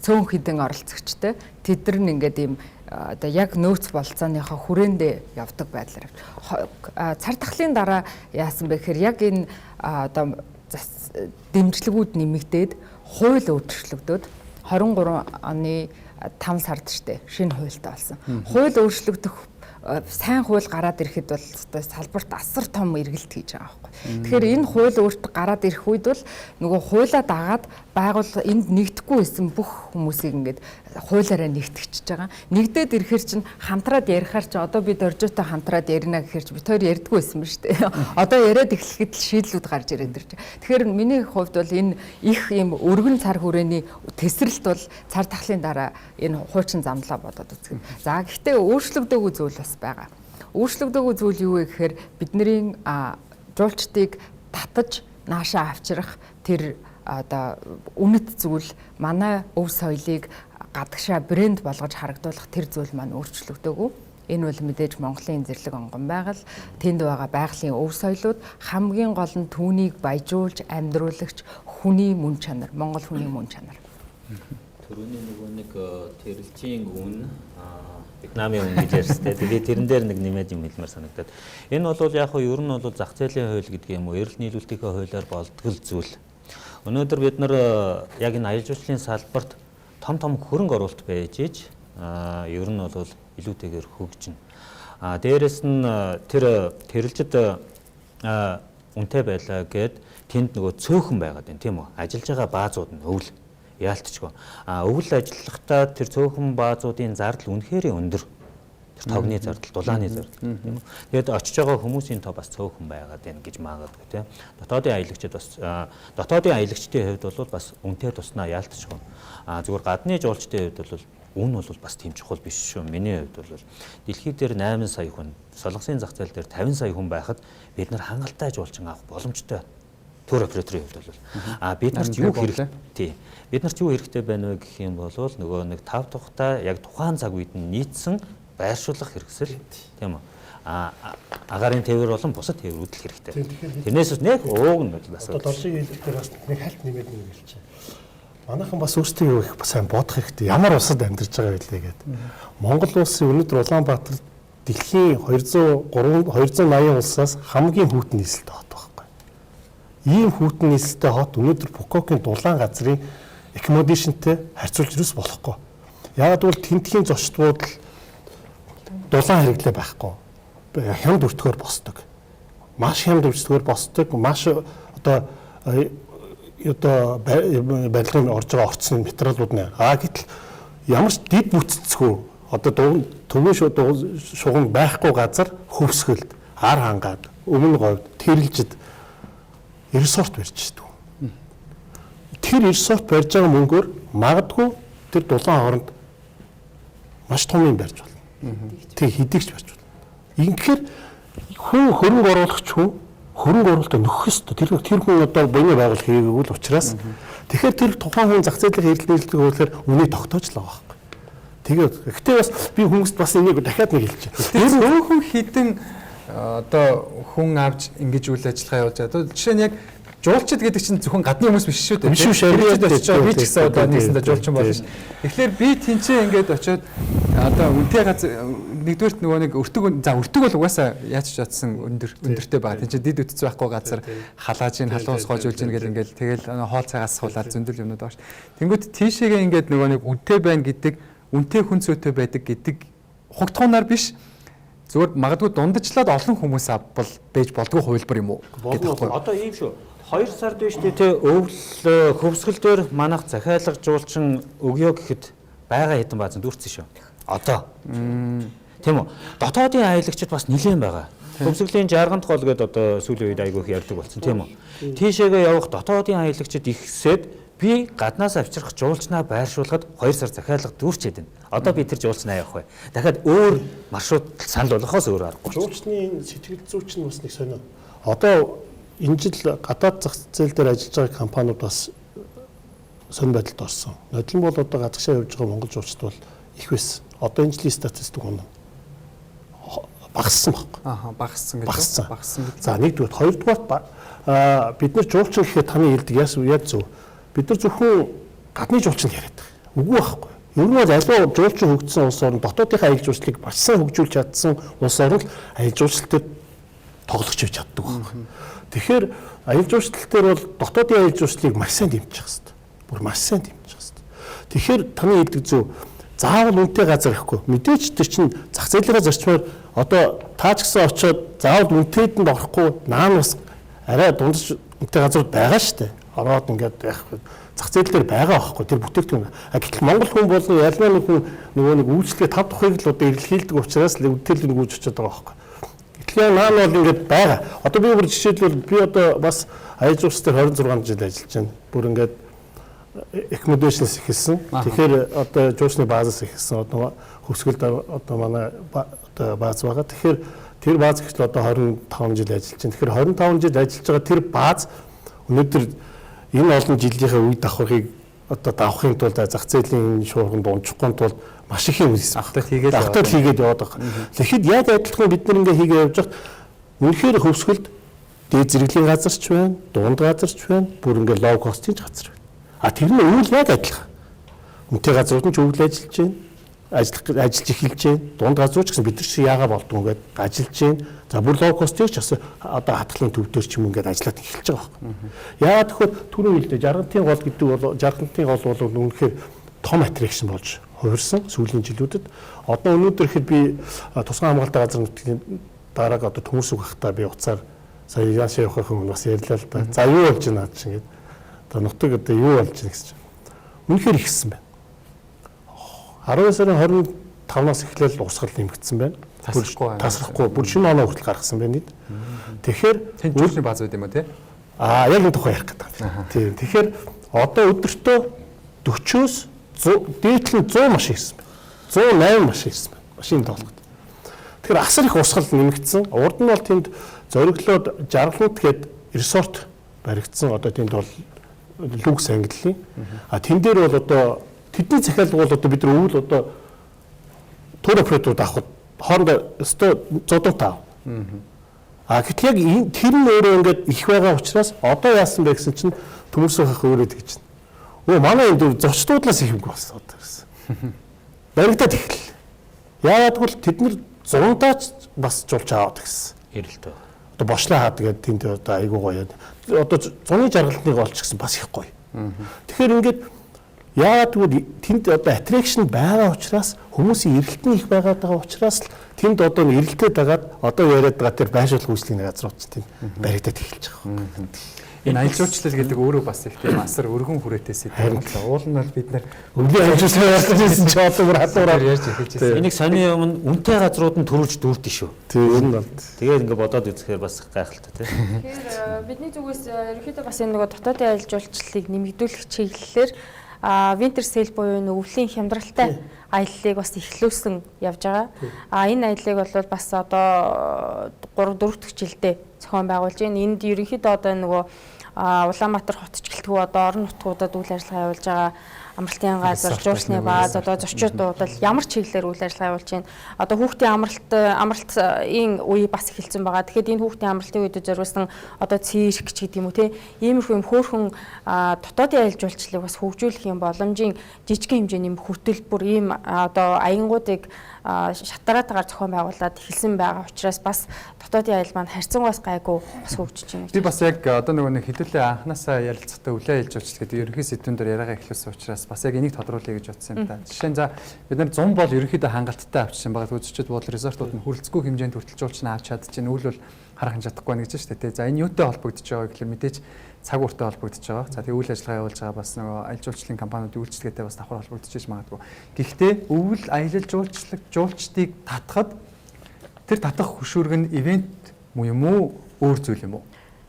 Цөөн хідэн оролцогчтой тэд нар ингээд ийм одоо яг нөөц бололцооныхоо хүрээндээ явдаг байдлаар. Цар тахлын дараа яасан бэ гэхээр яг энэ одоо дэмжлэгүүд нэмэгдээд хууль өөрчлөгдөөд 23 оны 5 сард штэ шинэ хуультай болсон. Хууль өөрчлөгдөх сайн хууль гараад ирэхэд бол салбарт асар том эргэлт хийж байгаа байхгүй. Тэгэхээр энэ хууль өөртөө гараад ирэх үед бол нөгөө хуулиа дагаад байгууллага энд нэгдэхгүй байсан бүх хүмүүсийг ингээд хуулиараа нэгтгэж байгаа. Нэгдээд ирэхэр чинь хамтраад ярихаар чи одоо бид оржоотой хамтраад ярина гэхэр чи бид хоёр ярьдгүй байсан ба штэ. Одоо яриад эхлэхэд л шийдлүүд гарч ирээд ирж. Тэгэхээр миний хувьд бол энэ их юм өргөн цар хүрээний тесрэлт бол цар тахлын дараа энэ хуучин замлаа бодоод үзэх. За гэхдээ өөрчлөгдөөгүй зүйл бас байгаа. Өөрчлөгдөөгүй зүйл юу вэ гэхээр бидний жуулчдыг татаж наашаа авчрах тэр одоо үнэт зүйл манай өв соёлыг гадагшаа брэнд болгож харагдуулах тэр зүйл маань өөрчлөгдөөгүй. Энэ бол мэдээж Монголын зэрлэг онгон байгаль, тэнд байгаа байгалийн өв соёлууд хамгийн гол нь түүнийг баяжуулж амьдруулагч хүний мөн чанар, Монгол хүний мөн чанар. Төрөний нөгөө нэг тэрэлжийн үн Вьетнамын үн гэж ярьжтэй. Тэгээд тэрэн дээр нэг нэмээд юм хэлмээр санагдаад. Энэ бол яг хөө ер нь бол зах зээлийн хууль гэдэг юм уу, эрэлт нийлүүлэлтийн хуулиар болдгол зүйл. Өнөөдөр бид нар яг энэ аялал жуулчлалын салбарт том хөрөнгө оруулалт байж иж ер нь бол илүүтэйгээр хөгжинэ. Дээрээс нь тэр тэрэлжид үнэтэй байлаа гэд тэнд нөгөө цөөхөн байгаад байна тийм үү? Ажиллаж байгаа баазууд нь өвөл яалтчгүй. Өвөл ажиллахдаа тэр цөөхөн баазуудын зардал үнэхээр өндөр. Тэр тогны зардал, дулааны зардал тийм үү? Тэгээд очиж байгаа хүмүүсийн тоо бас цөөхөн байгаад байна гэж магадгүй тийм. Дотоодын аялагчдын хувьд бол бас үнэтэй туснаа яалтчгүй. Зүгээр гадны жуулчдын хувьд бол үн бол бас тийм чухал биш шүү. Миний хувьд бол дэлхийд дээр 8 сая хүн, солонгосын зах зээл дээр 50 сая хүн байхад бид нар хангалттай жуулчин авах боломжтой. Төр операторын хувьд бол бид нарт юу хэрэгтэй? Бид нарт юу хэрэгтэй байна вэ гэх юм бол нөгөө нэг 5 тухтай яг тухайн цаг үед нь нийцсэн байршуулах хэрэгсэл тийм үү? Агаарын тээвэр болон бусад тээврүүд л хэрэгтэй. Тэрнээс нэг ууг нь бол бас одоо доржиг хэлэхээр бас нэг хальт нэмээд нэг хэлчихэ. Манайхан бас өөрсдөө их сайн бодох хэрэгтэй. Ямар улсад амьдарч байгаа вэ гэдэг. Монгол улсын өнөөдөр Улаанбаатар дэлхийн 280 улсаас хамгийн хүйтэн нийслэлтэй хот байхгүй. Ийм хүйтэн нийслэлтэй хот өнөөдөр Букокийн дулаан газрын accommodation-тэй харьцуулж юус болохгүй. Яагаад гэвэл тентхийн зочд буудал дулаан хэрэглээ байхгүй. Хямд өртгөөр босдог. Маш хямд өртгөөр босдог. Маш одоо барилгын орж байгаа орцсон материалууд нэ. Гэтэл ямар ч дид бүтцгүй одоо төвийн шугам байхгүй газар хөвсгөлд ар хангаад өмнө говьд тэрэлжид ресорт барьж идэв. Тэр ресорт барьж байгаа мөнгөөр магадгүй тэр дулаан хооронд маш том юм барьж болно. Тэг хэдийгч барьж болно. Ингэхээр хүн хөрөнгө оруулагч хүн хөрөнгө оруулалтаа нөхөх ёстой. Тэр хүн одоо боёны байгууллага хийгээгүй л учраас тэгэхээр тэр тухайн хүн зах зээлийн эрэлтэлийг хөвлөхөр үнийг тогтоож л байгаа байхгүй. Тэгээд гэхдээ бас би хүмүүст бас энийг дахиад нэг хэлж байна. Тэр өөхөн хідэн одоо хүн авч ингэж үйл ажиллагаа явуулж байгаа. Жишээ нь яг жуулчид гэдэг чинь зөвхөн гадны хүмүүс биш шүү дээ. Биш шүү. Би ч гэсэн одоо нэгсэндээ жуулчин болно шүү. Тэгэхээр би тэнцээ ингээд очиод одоо үнэтэй газар нэгдүгээрт нөгөө нэг өртөг бол угаасаа яаж ч чадсан өндөртэй байгаа. Тэнцээ дид үтц байхгүй газар халааж ин халуус гоожулж ин гэл ингээл тэгэл хоол цагаас суулаад зөндөл юмнууд байгаа ш. Тэнгүүд тийшээгээ ингээд нөгөө нэг үнэтэй байна гэдэг, үнэтэй хүн зүйтэй байдаг гэдэг хугтгуунаар биш. Зүгээр магадгүй дундажлаад олон хүмүүс авбал байж болдгоо хувилбар юм уу гэдэг байна. Одоо ийм шүү. 2 сард биш тэ өвөл хөвсгөл дээр манайх захиалга жуулчин өгөө гэхэд байгаа хэдэн баазанд дүүрсэн шүү. Одоо. Тийм үү? Дотоодын аялагчид бас нэлээд байгаа. Хөвсгөлийн жарганд гол гээд одоо сүүлийн үед айгүйх ярьдаг болсон тийм үү? Тийшээгээ явах дотоодын аялагчид ихсээд би гаднаас авчрах жуулчнаа байршуулахад 2 сар захиалга дүүрчээд байна. Одоо би тэр жуулчнаа явах бай. Дахиад өөр маршрут санал болгохоос өөр аргагүй. Жуулчны сэтгэл зүйч нь бас нэг сонио. Одоо энэ жил гадаад зах зээл дээр ажиллаж байгаа компаниуд бас сонир байдалд орсон. Нодлон бол одоо гадагшаа явж байгаа монгол жуулчд бол их байсан. Одоо энэ жилийн статистик үнэ багассан баг. Багассан гэж. Багассан. За нэгдүгээр, хоёрдугаар бид нар жуулчин гэхэд таны хэлдэг яаж зөв. Бид нар зөвхөн гадны жуулчин яриад байгаа. Үгүй байхгүй. Ер нь бол аливаа жуулчин хөгжсөн улс орн дотоодынхаа аялал жуулчлалыг маш сайн хөгжүүлж чадсан улс орн л аялал жуулчлалд тоглогч байж чаддаг байхгүй. Тэгэхээр аялал жуулчлал дээр бол дотоодын аялал жуулчлалыг маш сайн дэмжих хэрэгтэй. Бүр маш сайн дэмжих хэрэгтэй. Тэгэхээр таны хэлдэг зөв. Заавал үнэтэй газар ихгүй. Мэдээж тэр чинь зах зээлээрээ зарчмаар одоо таа ч гэсэн очиод заавал үнэтэйдэнд орохгүй наан бас арай дундаж үнэтэй газар байгаа шүү дээ. Ороод ингээд яахгүй зах зээл дээр байгаа байхгүй тэр бүтээгдэхүүн. Гэтэл монгол хүн бол ялгаа нэг хүн нөгөө нэг үйлчлэгээ 5 тухыг л одоо эрэлхийлдэг учраас л үтэл нэг үүж очиод байгаа байхгүй. Гэтэл наан бол ингээд байгаа. Одоо би бүр жишээлбэл би одоо бас аяж уус дээр 26 жил ажиллаж байна. Бүр ингээд accommodations ихэлсэн. Тэгэхээр одоо жуучны баазаас ихэлсэн. Одоо хөвсгөлд одоо манай одоо бааз байгаа. Тэгэхээр тэр бааз ихтэл одоо 25 жил ажиллаж байна. Тэгэхээр 25 жил ажиллаж байгаа тэр бааз өнөөдөр энэ олон жилийнхээ үе давхарыг одоо давахын тулд зах зээлийн шуурганд унчихгүй тулд маш их юм хийсэн. Давтал хийгээд яваад байгаа. Тэгэхэд яг адилхан бид нар ингээ хийгээ явж байхад үнэхээр хөвсгөлд дээд зэрэглэлийн газарч байна, дунд газарч байна, бүр ингээ лоу костын газар байна. Тэр нь үйл яг адилхан. Үнэтэй газрууд нь ч өвлө ажиллаж байна. Ажиллаж эхэлж байна. Дунд газрууд ч гэсэн бид нар чи яага болдгоо ингээд ажиллаж байна. За бүр лоу костыг ч бас одоо хатгалын төв дээр ч юм ингээд ажиллаад эхэлж байгаа байхгүй. Яагаад тэгэхээр түрүү хэлдэ жаргалтын гол гэдэг бол жаргалтын гол бол үнэхээр том аттракшн болж хувирсан сүүлийн жилүүдэд. Одоо өнөөдөр ихэд би тусгай хамгаалалтын газар нутгийн дарааг одоо төмөрс үг хахтаа би уцаар сая яаш явах хүн бас ярьлаа л да. За юу болж байна наад чинь гээд. Одоо нутаг одоо юу болж байна гэсэн чинь. Үнэхээр ихсэн байна. 12 сарын 25-наас эхлээл урсгал нэмэгдсэн байна. Тасрахгүй бүр шинэ оноо хүртэл гаргасан байна нийт. Тэгэхээр тэнцвэрний бааз байд юм уу те? Яг энэ тухай ярих гэдэг. Тийм. Тэгэхээр одоо өдөртөө 40-оос дээдлэн 100 машин ирсэн байна. 108 машин ирсэн байна. Машин тоглоход. Тэгэхээр асар их урсгал нэмэгдсэн. Урд нь бол тэнд зориглоод жаргалууд гээд ресорт баригдсан. Одоо тэнд бол люкс ангиллын. Тэн дээр бол одоо тэдний захиалга бол одоо бид нар өвөл одоо тур операторууд авахд хоорондоо өстой зодуутай. Гэтэл яг тэр нь өөрөө ингээд их байгаа учраас одоо яасан бэ гэсэн чинь төмөрсөх ах өөрөө тэгж байна. Манай энэ зочдуудлаас их юм болсон одоо гэсэн. Баригдаад эхэллээ. Яагаад гэвэл тэд нар зундаач бас жуулж аваад гэсэн. Ирэлтөө. Одоо бошлоо хаад тэгээд тэнд одоо айгуу гоё. Одоо зуны жаргалтныг олч гэсэн бас их гоё. Тэгэхээр ингээд яагаад гэвэл тэнд одоо attraction байгаа учраас хүмүүсийн эрэлтний их байгаад байгаа учраас л тэнд одоо эрэлтээд байгаад одоо яриад байгаа тэр байшуулах үйлчлэгийн газрууд тэнд баригдаад эхэлж байгаа. Энэ аялал жуулчлал гэдэг өөрөө бас их тийм асар өргөн хүрээтэй сэдв. Уул нь бол бид нар өнгөний аялал жуулчлал ярьсан ч одоо хадуураар ярьж эхэлж байсан. Энийг сони өмнө үнэтэй газрууд нь төрүүлж дүүрдэн шүү. Тийм бол. Тэгээд ингээд бодоод үзэхээр бас гайхалтай тийм. Тэгэхээр бидний зүгээс ерөнхийдөө бас энэ нөгөө дотоодын аялал жуулчлалыг нэмэгдүүлэх чиглэлээр винтер сейл буюу энэ өвлийн хямдралтай аяллыг бас эхлүүлсэн явж байгаа. Энэ аяллыг бол бас одоо 3-4 дахь жилдээ зохион байгуулж байна. Энд ерөнхийдөө одоо нөгөө Улаанбаатар хот ч гэлтгүй одоо орон нутгуудад үйл ажиллагаа явуулж байгаа амралтын газар, жуулчны бааз, одоо зочдууд бол ямар чиглэлээр үйл ажиллагаа явуулж байна. Одоо хүүхдийн амралтын үе бас эхэлсэн байгаа. Тэгэхээр энэ хүүхдийн амралтын үед зориулсан одоо цирк ч гэдэг юм уу те. Иймэрхүү юм хөөрхөн дотоодын аялал жуулчлалыг бас хөгжүүлэх юм боломжийн жижигхэн хэмжээний хөтөлбөр ийм одоо аягуудыг шатараатаар зохион байгуулад эхэлсэн байгаа учраас бас дотоодын аялал маань харьцангуйс гайгүй бас хөгжиж байна. Би бас яг одоо нөгөө нэг хэдүүлээ анханасаа ярилцахтаа өвлөө аялал жуулчлал гэдэг ерөнхий сэдвэн дээр яриагаа эхлүүлсэн учраас бас яг энийг тодруулъя гэж бодсон юм да. Жишээ нь за бид нар 100 бол ерөнхийдөө хангалттай авчихсан байгаа. Үзэгчд бол резортууд нь хүрэлцгүй хэмжээнд хүртэлжүүлчихна авч чадчихна. Үйл бол харах чадахгүй байна гэж шүү дээ. За энэ юутай холбогдож байгаа гэхэл мэдээж цаг ууртай холбогдож байгаа. За тэгээ үйл ажиллагаа явуулж байгаа бас нөгөө аялал жуулчлалын компаниудын үйлчлэгээтэй бас давхар холбогдож иж магадгүй. Гэхдээ өвөл аялал жуулчдыг татахад тэр татах хөшүүрэг нь ивент юм уу өөр зүйл юм уу?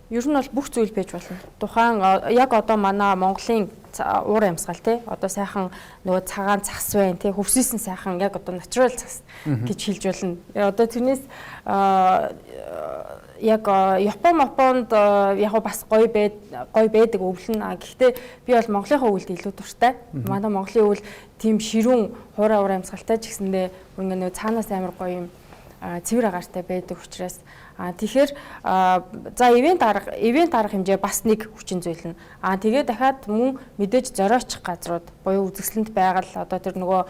Ер нь бол бүх зүйл байж болно. Тухайн яг одоо манай Монголын уур амьсгал тий одоо сайхан нөгөө цагаан цас байна тий хөвсөйсөн сайхан яг одоо natural цас гэж хэлж болно. Одоо тэрнээс яг Японд яг бас гоё байдаг өвлөн. Гэхдээ би бол Монголынхаа өвөлд илүү дуртай. Манай Монголын өвөл тийм ширүүн хуурай уур амьсгалтай ч гэсэндээ нөгөө цаанаас амар гоё юм цэвэр агаартай байдаг учраас тэгэхээр за ивент арга хэмжээ бас нэг хүчин зүйл нь. Тэгээ дахиад мөн мэдээж зориочих газрууд буюу үзэсгэлэнт байгаль одоо тэр нөгөө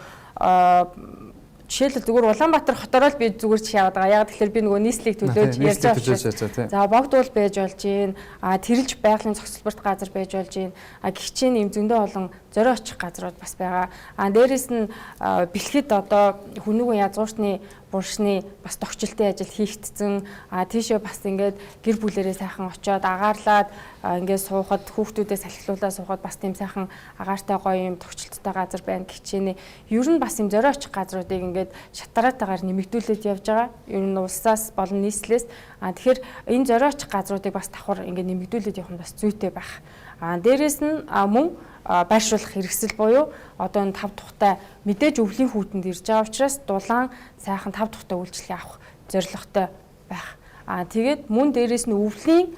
жишээлбэл зүгээр Улаанбаатар хотоор л би зүгээр жишээ аваад байгаа. Яг тэгэхээр би нөгөө нийслэлийг төлөөж ярьж байгаа учраас. За богдуул байж болж гин, тэрэлж байгалийн зохицолборт газар байж болж гин. Гихчийн юм зөндөө олон зорио очих газрууд бас байгаа. Дээрээс нь бэлгэд одоо хүнүүгэн язгууртны буршны бас тогтчлтын ажил хийгдсэн. Тийшээ бас ингээд гэр бүлэрээ сайхан очиод агаарлаад ингээд суухад хүүхдүүдээ салхилуулаад суухад бас тийм сайхан агаартай гоё юм тогтчлттай газар байна гихчээний. Ер нь бас юм зорио очих газруудыг ингээд шатараатаагаар нэмэгдүүлээд явж байгаа. Ер нь улсаас болон нийслэлээс. Тэгэхээр энэ зорио очих газруудыг бас давхар ингээд нэмэгдүүлээд явах нь бас зүйтэй байх. Дээрээс нь мөн байршуулах хэрэгсэл буюу одоо энэ 5 тухтай мэдээж өвлийн хүүтэнд ирж байгаа учраас дулаан сайхан 5 тухтай үйлчлэгээ авах зорилготой байх. Тэгээд мөн дээрээс нь өвлийн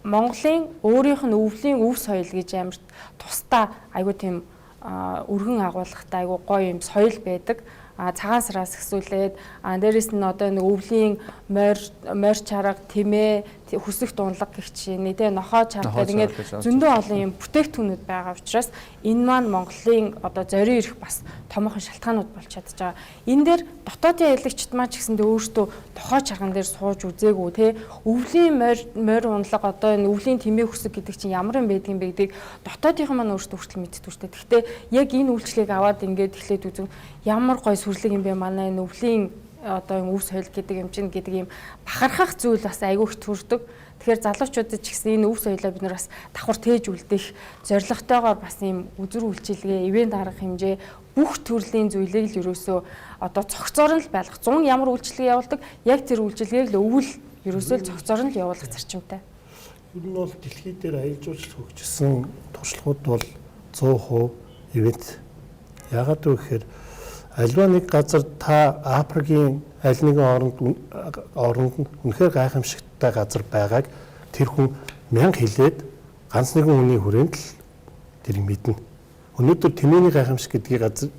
Монголын өөрийнх нь өвлийн өв соёл гэж амар тусдаа айгуу тийм өргөн агуулгатай айгуу гоё юм соёл байдаг. Цагаан сараас ихсүүлээд дээрээс нь одоо нэг өвлийн морь чарга, тэмээ, хүсэх дунлаг гэх чинь тэ нохоо чарга ингээд зөндөө олон юм бүтээгдэхүүнүүд байгаа учраас энэ маань Монголын одоо зорио ирэх бас томоохон шалтгаанууд болж чадж байгаа. Энэ дээр дотоодын аялагчид маань ч гэсэндээ өөрсдөө нохоо чарган дээр сууж үзээгүй тэ өвлийн морь унлаг одоо энэ өвлийн тэмээ хүсэг гэдэг чинь ямар юм байдгийг бэгдийг дотоодынхан маань өөрсдөө хүртэл мэддэг шүү дээ. Гэхдээ яг энэ үйлчлэгийг аваад ингээд эхлээд үзэн ямар гой сүрлэг юм бэ манай энэ өвлийн одоо юм өв соёл гэдэг юм чинь гэдэг юм бахархах зүйл бас айгүй их төрдөг. Тэгэхээр залуучуудад ч гэсэн энэ өв соёлоо бид нар бас давхар тээж үлдэх зорилготойгоор бас ийм үзүр үйлчилгээ, ивент арга хэмжээ бүх төрлийн зүйлийг л ерөөсөө одоо цогцоор нь л байлгах. 100 ямар үйлчилгээ явуулдаг, яг тэр үйлчилгээг л өвөл ерөөсөө л цогцоор нь л явуулах зарчимтай. Ер нь бол дэлхий дээр аялал жуулчлал хөгжсөн туршлагууд бол 100% ивент. Яагаад вэ гэхээр альва нэг газар та Африкийн аль нэгэн оронд үнэхээр гайхамшигтай газар байгааг тэр хүн 1000 хэлээд ганц нэгэн хүний хүрээнд л тэрийг мэднэ. Өнөөдөр тэмээний гайхамшиг гэдгийг газар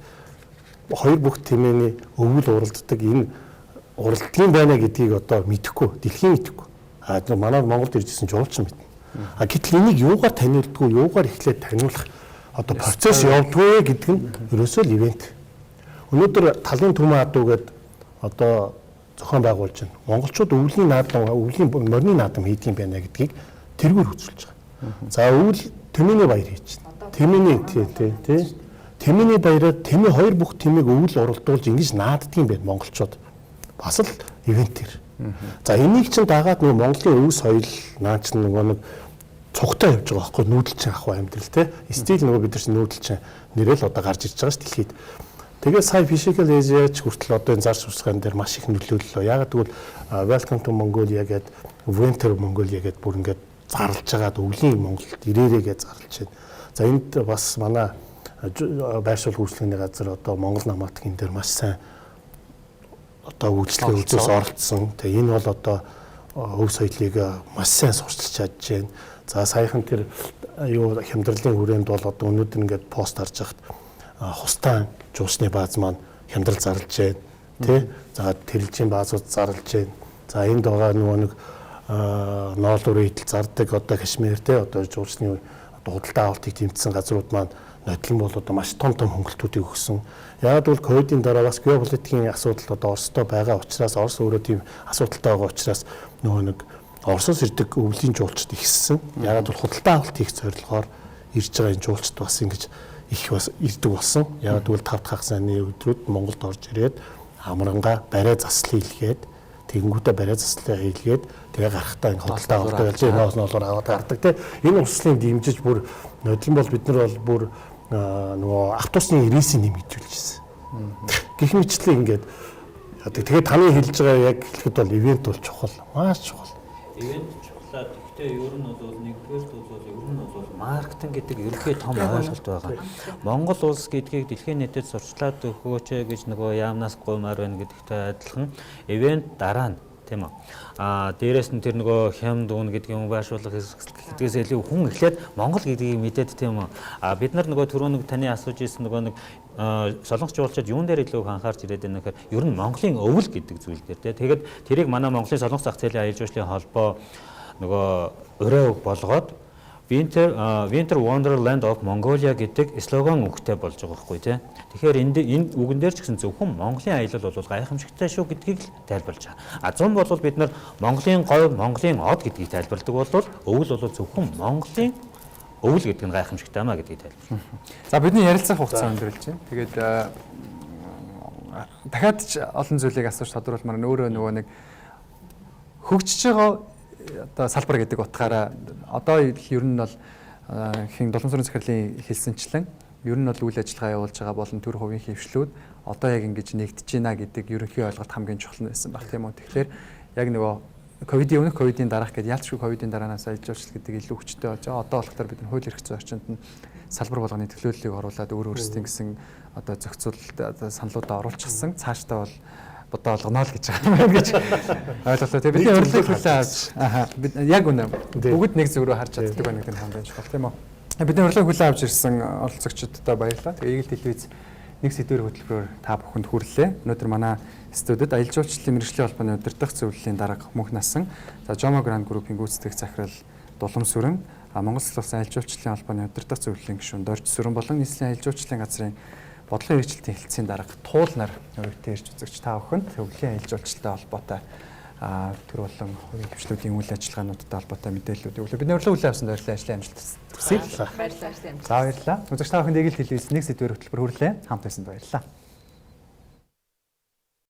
хоёр бүх тэмээний өвөл уралддаг энэ уралдгийн байна гэдгийг одоо мэдэхгүй, дэлхийн мэдэхгүй. Манай Монголд иржсэн жуулчин мэднэ. Гэтэл энийг юугаар таниулдгүй, юугаар эхлээд таниулах одоо процесс явдгүй гэдэг нь ерөөсөө л ивент. Өнөөдөр талын түмэн адуу гэдэг одоо зохион байгуулж байна. Монголчууд өвлийн наадам, өвлийн морины наадам хийдэг юм байна гэдгийг тэргээр үзүүлж байгаа. За өвөл тэмээний баяр хийж байна. Тэмээний тий. Тэмээний баяраар тэмээ хоёр бүх тэмээг өвөл уралдуулж ингэж нааддаг юм байна монголчууд. Бас л ивентээр. За энийг чинь дагаад нөгөө Монголын өв соёл наач нөгөө нэг цугтаа явж байгаа байхгүй нүүдэлчин ах амьдрал тий. Стил нөгөө бид нар чинь нүүдэлчин нэрэл одоо гарч ирж байгаа ш дэлхийд. Тэгээд сая Physical Asia ч хүртэл одоо энэ зар сурталчилгаан дээр маш их нөлөөллөө. Яг тэгвэл Welcome to Mongolia гэдэг Winter Mongolia гэдэг бүр ингээд зарлж байгаад өвлийн Монголд ирээрээ гэж зарлж байна. За энд бас манай байршуул хөгжлөгийн газар одоо Монгол намаатгийн дээр маш сайн одоо үйлчлэгээ үзээс оролцсон. Тэгээ энэ бол одоо өв соёлыг маш сайн сурчилж чадж байна. За саяхан тэр юу хямдралын хүрээнд бол одоо өнөөдөр ингээд пост харж хахад хустан жуусны бааз маань хямдрал зарлж байна. Тэ? За тэрэлжийн баазууд зарлж байна. За энд байгаа нөгөө нэг ноолуурын идэл зардаг одоо Кашмир тэ одоо жуусны одоо худалдаа авалтыг тэмцсэн газрууд маань нотлон бол одоо маш том хөнгөлтүүдийг өгсөн. Яг бол ковидын дараа бас геополитикийн асуудал одоо Оростой байгаа учраас Орос өөрөө тийм асуудалтай байгаа учраас нөгөө нэг Оросоос ирдэг өвлийн жуулчд ихссэн. Яг бол худалдаа авалт хийх зорилгоор ирж байгаа энэ жуулчд бас ингэж их бас ирдэг болсон. Яг бол 5 дахь хагасны өдрүүд Монголд орж ирээд амранга барай заслын хийлгээд тэгэнгүүтээ барай заслын хийлгээд тэгээ гарахтаа энэ худалдаа авалтаа ялж энэ ноолоор аваад гардаг тийм. Энэ урслыг дэмжиж бүр нодлон бол бид нар бол бүр нөгөө автобусны рейсийг нэмэгдүүлжсэн. Гэх мэтлээ ингээд тэгээд таны хэлж байгаа яг хэлэхэд бол ивент бол чухал, маш чухал. Ивент чухлаа. Гэхдээ ер нь бол нэгдүгээр бол ер нь бол маркетинг гэдэг ерөнхий том ойлголт байгаа. Монгол улс гэдгийг дэлхийн нийтэд сурчлаад өгөөч гэж нөгөө яамнаас гуймаар байна гэдэгтэй адилхан ивент дараа нь тийм үү. Дээрээс нь тэр нөгөө хям дуун гэдэг юм байршуулах гэдгээс илүү хүн эхлээд Монгол гэдгийг мэдээд тийм үү. Бид нар нөгөө түрүү нэг таны асууж ирсэн нөгөө нэг солонгос жуулчид юун дээр илүү анхаарч ирээд байна гэхээр ер нь Монголын өвөл гэдэг зүйл дээр тийм. Тэгээд тэрийг манай Монголын солонгос зах зээлийн аялал жуулчлалын холбоо нөгөө өрөө болгоод Winter Wonderland of Mongolia гэдэг слоган өгтэй болж байгаа байхгүй тий. Тэгэхээр энэ үгэн дээр ч гэсэн зөвхөн Монголын аялал бол гайхамшигтай шүү гэдгийг л тайлбарлаж байгаа. Зам бол бид нар Монголын говь, Монголын од гэдгийг тайлбарладаг бол өвөл бол зөвхөн Монголын өвөл гэдэг нь гайхамшигтай маа гэдгийг тайлбарлаж. За бидний ярилцах хугацаа өндөрлж байна. Тэгээд дахиад ч олон зүйлийг асууж тодруулмаар өөрөө нөгөө нэг хөгжиж байгаа одоо салбар гэдэг утгаараа одоо ер нь бол хин Доломсрын захирлын хэлсэнчлэн ер нь бол үйл ажиллагаа явуулж байгаа болон төр хувийн хөвшлүүд одоо яг ингэж нэгдэж байна гэдэг ерөнхий ойлголт хамгийн чухал байсан баг тийм үү. Тэгэхээр яг нөгөө ковидын өмнөх ковидын дараах гэдэг ялцгүй ковидын дараанаас аялал жуулчлал гэдэг илүү хүчтэй болж байгаа. Одоо болохоор бид хууль эрх зүйн орчинд нь салбар болгоны төлөөллийг оруулаад өөрсдийн гэсэн одоо зохицуулалт саналуудаа оруулчихсан. Цаашдаа бол бодоо олгоно л гэж байгаа юм байна гэж ойлголоо. Тэгээ бидний урилгыг хүлээн авч бид яг үнэ бүгд нэг зүг рүү харж чаддаг байна гэдэг нь хамгийн чухал тийм үү. Бидний урилгыг хүлээн авч ирсэн оролцогчдод баярлалаа. Тэгээ Eagle телевиз нэг сэдвэр хөтөлбөрөөр та бүхэнд хүрэлээ. Өнөөдөр манай студид аялал жуулчлалын мэргэжлийн холбооны удирдах зөвлөлийн дарга Мөнх Насан, за Jomo Grand Group-ийн гүйцэтгэх захирал Дулам Сүрэн, Монгол улсын аялал жуулчлалын холбооны удирдах зөвлөлийн гишүүн Дорж Сүрэн болон нийслэлийн аялал жуулчлалын газрын бодлогын хэрэгжилтийн хэлтсийн дарга Туул нар өргөтэй ирж үзэгч та бүхэнд төвлөрийн аялал жуулчлалтай холбоотой төр болон хувийн хвшлүүдийн үйл ажиллагаануудтай холбоотой мэдээллүүд өглөө бидний урилга хүлээн авсан баярлалаа. Ажлын амжилт хүсье. Баярлалаа. За баярлалаа. Үзэгч та бүхэнд Eagle телевиз нэг сэдвэр хөтөлбөр хүрлээ. Хамт байсанд баярлалаа.